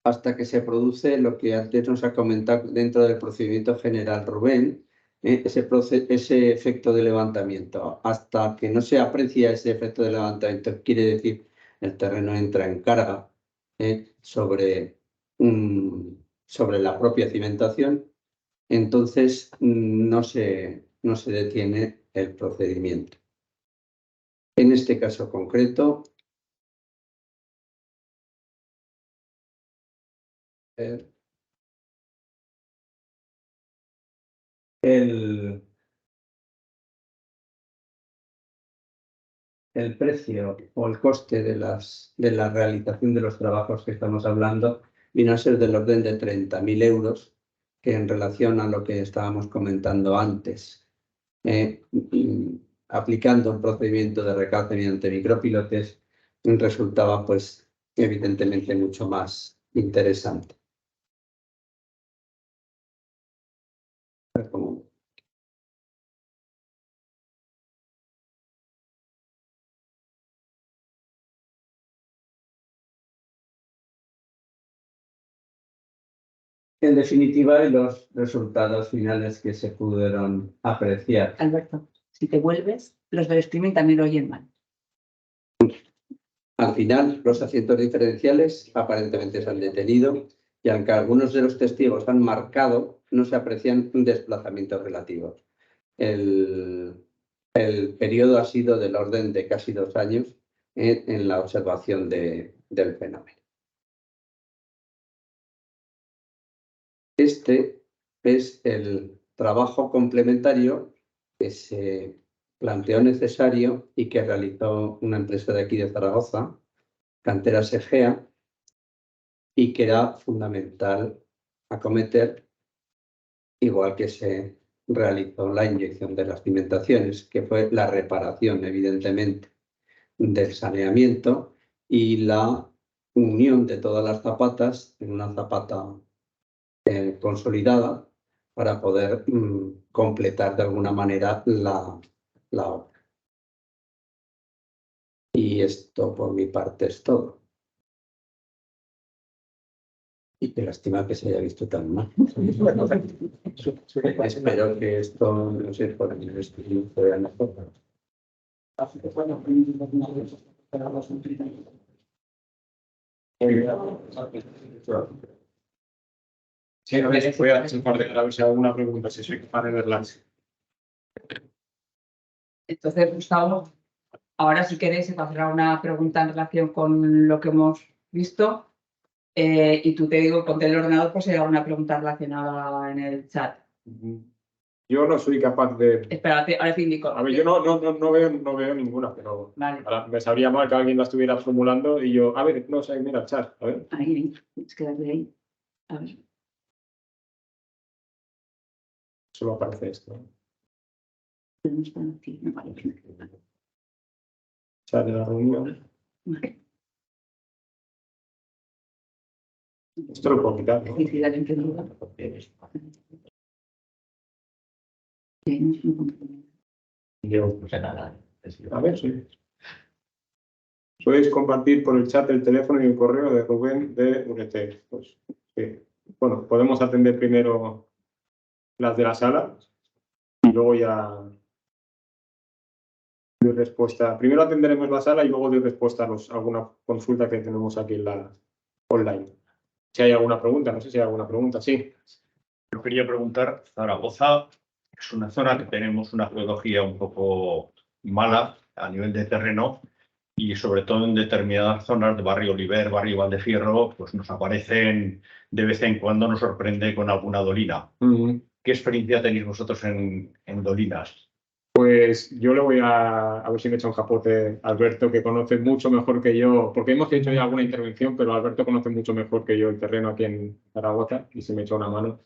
hasta que se produce lo que antes nos ha comentado dentro del procedimiento general Rubén, ese efecto de levantamiento. Hasta que no se aprecia ese efecto de levantamiento, quiere decir el terreno entra en carga sobre la propia cimentación, entonces no se detiene el procedimiento. En este caso concreto, el precio o el coste de la realización de los trabajos que estamos hablando vino a ser del orden de 30.000 euros, que en relación a lo que estábamos comentando antes, aplicando un procedimiento de recalce mediante micropilotes, resultaba pues evidentemente mucho más interesante. En definitiva, los resultados finales que se pudieron apreciar. Alberto, si te vuelves, los del streaming también lo oyen mal. Al final, los asientos diferenciales aparentemente se han detenido y aunque algunos de los testigos han marcado, no se aprecian desplazamientos relativos. El periodo ha sido del orden de casi 2 años en la observación del fenómeno. Este es el trabajo complementario que se planteó necesario y que realizó una empresa de aquí de Zaragoza, Canteras Egea, y que era fundamental acometer, igual que se realizó la inyección de las cimentaciones, que fue la reparación, evidentemente, del saneamiento y la unión de todas las zapatas en una zapata consolidada para poder completar de alguna manera la obra. Y esto por mi parte es todo. Y qué lástima que se haya visto tan mal. Espero que esto no se pueda mejor. Sí, a ver, voy a hacer un par de ver si hay alguna pregunta, si soy capaz de verlas. Entonces, Gustavo, ahora si queréis hacer una pregunta en relación con lo que hemos visto y tú te digo, ponte el ordenador por si hay alguna pregunta relacionada en el chat. Yo no soy capaz de... Espérate, ahora te indico. A ver, yo no veo ninguna, pero Vale. ahora me sabría mal que alguien la estuviera formulando y yo, a ver, no sé, mira el chat, a ver. Ahí, tienes que darle ahí. A ver. Solo aparece esto. No está aquí, no vale. Chat de la reunión. Vale. Esto lo puedo quitar, ¿no? Sí, sí, dale entendido. Yo, a ver, sí. Podéis compartir por el chat el teléfono y el correo de Rubén de UNETEC. Pues, sí. Bueno, podemos atender primero las de la sala y luego ya doy respuesta. Primero atenderemos la sala y luego doy respuesta a alguna consulta que tenemos aquí en la online. Si hay alguna pregunta, no sé si hay alguna pregunta, sí. Yo quería preguntar, Zaragoza es una zona que tenemos una geología un poco mala a nivel de terreno y sobre todo en determinadas zonas de Barrio Oliver, Barrio Valdefierro, pues nos aparecen de vez en cuando, nos sorprende con alguna dolina. ¿qué experiencia tenéis vosotros en Dolinas? Pues yo le voy a ver si me echa un capote Alberto, que conoce mucho mejor que yo, porque hemos hecho ya alguna intervención, pero Alberto conoce mucho mejor que yo el terreno aquí en Zaragoza y se me echa una mano.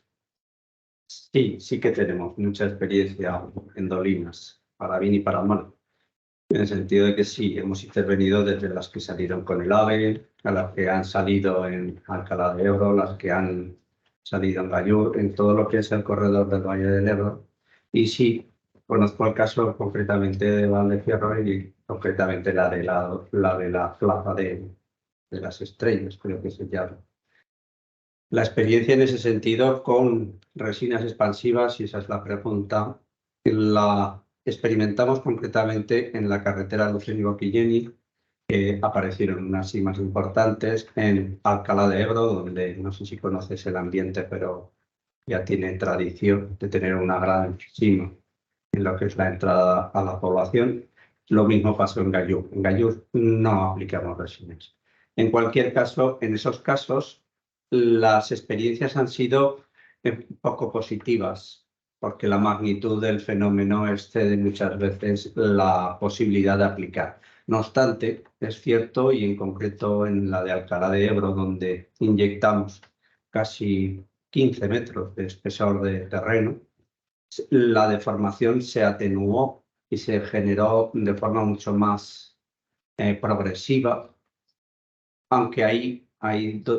Sí, sí que tenemos mucha experiencia en Dolinas, para bien y para mal. En el sentido de que sí, hemos intervenido desde las que salieron con el AVE, a las que han salido en Alcalá de Ebro, las que han salido en Gallur, en todo lo que es el corredor del Valle del Ebro. Y sí, conozco el caso concretamente de Valdefierro y concretamente la de la Plaza de las Estrellas, creo que se llama. La experiencia en ese sentido con resinas expansivas, y esa es la pregunta, la experimentamos concretamente en la carretera Lucena-Boquilleni, que aparecieron unas simas importantes en Alcalá de Ebro, donde no sé si conoces el ambiente, pero ya tiene tradición de tener una gran cima en lo que es la entrada a la población. Lo mismo pasó en Gallur. En Gallur no aplicamos resinas. En cualquier caso, en esos casos, las experiencias han sido poco positivas, porque la magnitud del fenómeno excede muchas veces la posibilidad de aplicar. No obstante, es cierto, y en concreto en la de Alcalá de Ebro, donde inyectamos casi 15 metros de espesor de terreno, la deformación se atenuó y se generó de forma mucho más progresiva, aunque ahí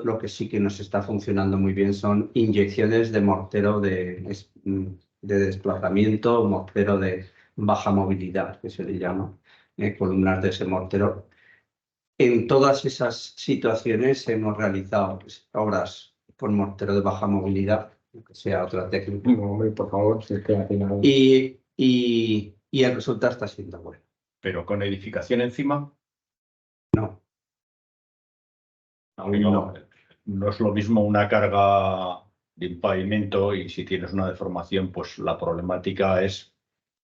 lo que sí que nos está funcionando muy bien son inyecciones de mortero de desplazamiento, mortero de baja movilidad, que se le llama, columnas de ese mortero. En todas esas situaciones hemos realizado obras con mortero de baja movilidad, que sea otra técnica. No, hombre, por favor, si es que al final... Y el resultado está siendo bueno. ¿Pero con edificación encima? No. Aún No, no es lo mismo una carga de un pavimento y si tienes una deformación, pues la problemática es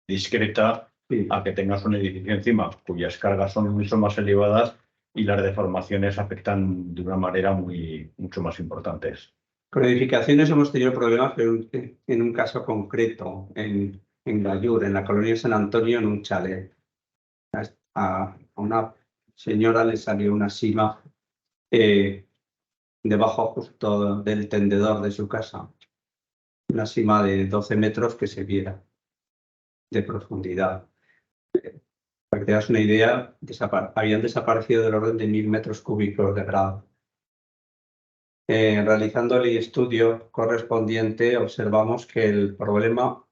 discreta Sí. a que tengas un edificio encima cuyas cargas son mucho más elevadas y las deformaciones afectan de una manera mucho más importantes. Con edificaciones hemos tenido problemas, pero en un caso concreto, en Gallur, en la colonia San Antonio, en un chalet. A una señora le salió una sima debajo justo del tendedor de su casa. Una sima de 12 metros que se viera de profundidad. Para que te das una idea, habían desaparecido del orden de 1000 metros cúbicos de grava. Realizando el estudio correspondiente, observamos que el problema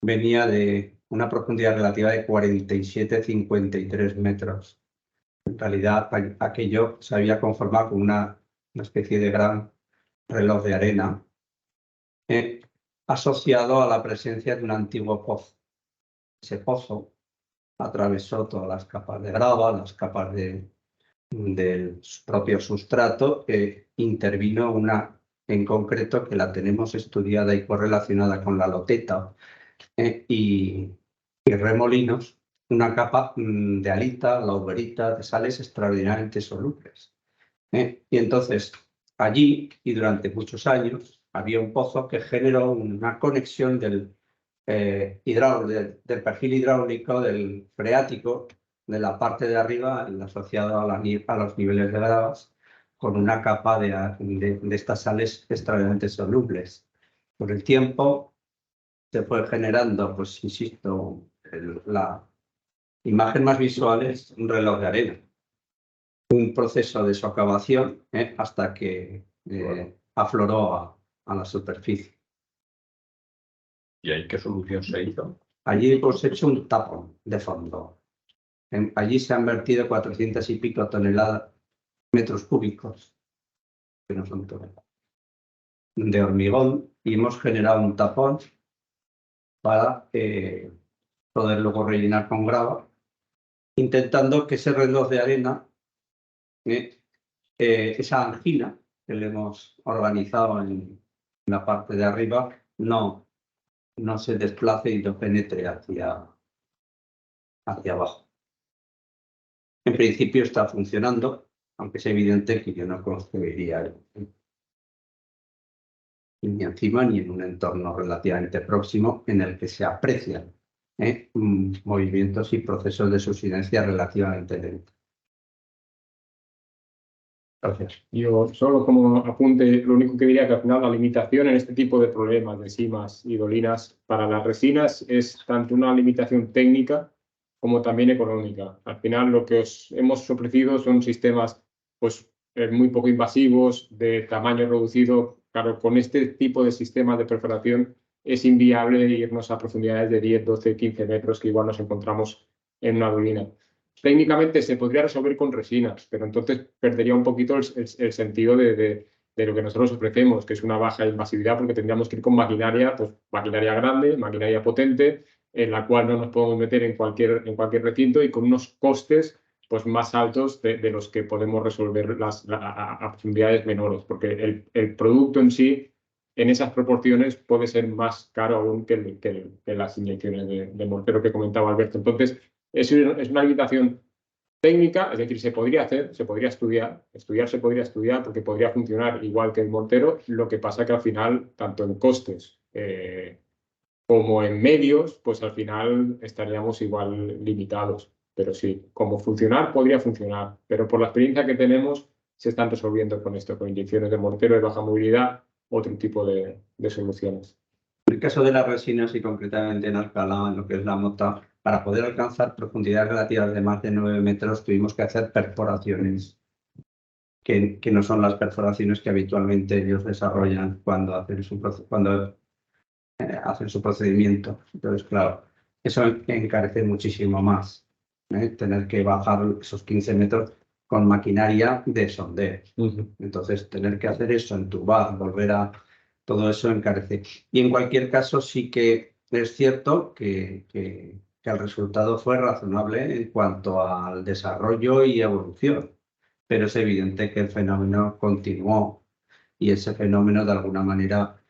venía de una profundidad relativa de 47-53 metros. En realidad, aquello se había conformado con una especie de gran reloj de arena asociado a la presencia de un antiguo pozo. Ese pozo atravesó todas las capas de grava, las capas del propio sustrato, intervino una en concreto que la tenemos estudiada y correlacionada con la loteta y remolinos, una capa de halita, lauberita, de sales extraordinariamente solubles. Y entonces, allí y durante muchos años, había un pozo que generó una conexión del perfil hidráulico, del freático, de la parte de arriba, asociado a los niveles de gravas, con una capa de estas sales extraordinariamente solubles. Con el tiempo se fue generando, pues insisto, la imagen más visual es un reloj de arena. Un proceso de socavación hasta que afloró a la superficie. ¿Y ahí qué solución se hizo? Allí hemos hecho un tapón de fondo. Allí se han vertido 400 y pico toneladas, metros cúbicos, que no son toneladas, de hormigón, y hemos generado un tapón para poder luego rellenar con grava, intentando que ese reloj de arena, esa angina que le hemos organizado en la parte de arriba, no se desplace y no penetre hacia abajo. En principio está funcionando, aunque es evidente que yo no construiría ni encima ni en un entorno relativamente próximo en el que se aprecian movimientos y procesos de subsidencia relativamente lentos. Gracias. Yo solo como apunte, lo único que diría que al final la limitación en este tipo de problemas de simas y dolinas para las resinas es tanto una limitación técnica como también económica. Al final lo que os hemos ofrecido son sistemas pues, muy poco invasivos, de tamaño reducido. Claro, con este tipo de sistemas de perforación es inviable irnos a profundidades de 10, 12, 15 metros que igual nos encontramos en una dolina. Técnicamente se podría resolver con resinas, pero entonces perdería un poquito el sentido de lo que nosotros ofrecemos, que es una baja invasividad, porque tendríamos que ir con maquinaria, pues maquinaria grande, maquinaria potente, en la cual no nos podemos meter en cualquier recinto y con unos costes pues, más altos de los que podemos resolver a profundidades menores, porque el producto en sí, en esas proporciones, puede ser más caro aún que las inyecciones de mortero que comentaba Alberto. Entonces, es una limitación técnica, es decir, se podría hacer, se podría estudiar se podría estudiar porque podría funcionar igual que el mortero, lo que pasa que al final, tanto en costes como en medios, pues al final estaríamos igual limitados. Pero sí, como funcionar, podría funcionar, pero por la experiencia que tenemos, se están resolviendo con esto, con inyecciones de mortero de baja movilidad, otro tipo de soluciones. En el caso de las resinas y concretamente en Alcalá, en lo que es la mota, para poder alcanzar profundidades relativas de más de 9 metros tuvimos que hacer perforaciones, que no son las perforaciones que habitualmente ellos desarrollan cuando hacen su procedimiento. Entonces, claro, eso encarece muchísimo más, tener que bajar esos 15 metros con maquinaria de sondeo. Entonces, tener que hacer eso, entubar, volver a... Todo eso encarece. Y en cualquier caso, sí que es cierto que el resultado fue razonable en cuanto al desarrollo y evolución, pero es evidente que el fenómeno continuó y ese fenómeno de alguna manera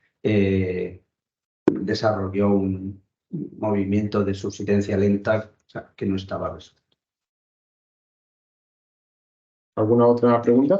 desarrolló un movimiento de subsidencia lenta, o sea, que no estaba resuelto. ¿Alguna otra pregunta?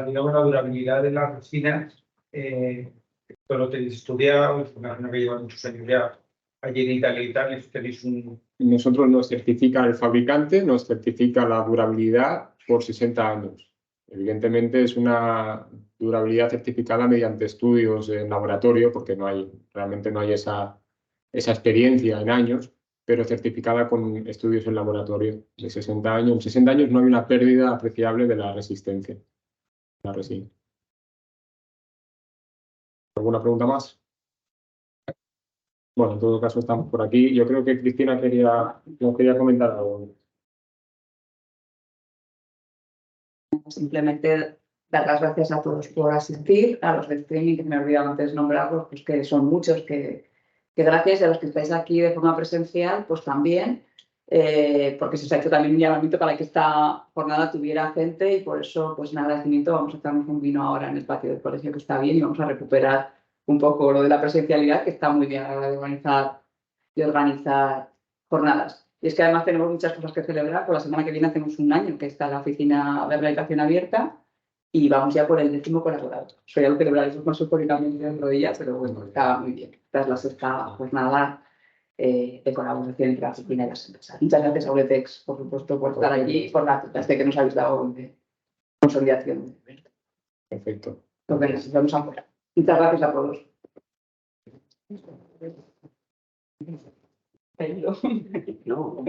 Digamos, la durabilidad de las resinas, esto lo tenéis estudiado, es una que lleva muchos años ya allí en Italia y tal, y tenéis un... Nosotros nos certifica el fabricante, nos certifica la durabilidad por 60 años. Evidentemente es una durabilidad certificada mediante estudios en laboratorio, porque realmente no hay esa experiencia en años, pero certificada con estudios en laboratorio de 60 años. En 60 años no hay una pérdida apreciable de la resistencia. La resina. ¿Alguna pregunta más? Bueno, en todo caso estamos por aquí. Yo creo que Cristina nos quería comentar algo. Simplemente dar las gracias a todos por asistir, a los del streaming, que me he olvidado antes nombrarlos, pues que son muchos, que gracias, a los que estáis aquí de forma presencial, pues también, porque se os ha hecho también un llamamiento para que esta jornada tuviera gente y por eso, pues un agradecimiento. Vamos a echarnos un vino ahora en el patio del colegio, que está bien, y vamos a recuperar un poco lo de la presencialidad, que está muy bien a la hora de organizar jornadas. Y es que además tenemos muchas cosas que celebrar. Por la semana que viene hacemos un año que está la oficina de rehabilitación abierta y vamos ya por el 10º colaborador. Eso ya lo celebraremos más históricamente dentro de ella, pero bueno, está muy bien. Esta es la sexta jornada de colaboración entre la oficina y las empresas. Muchas gracias a Uletex, por supuesto, por estar allí y por la clase que nos habéis dado de consolidación. Perfecto. Entonces, nos vemos ahora. Muchas gracias a todos. No,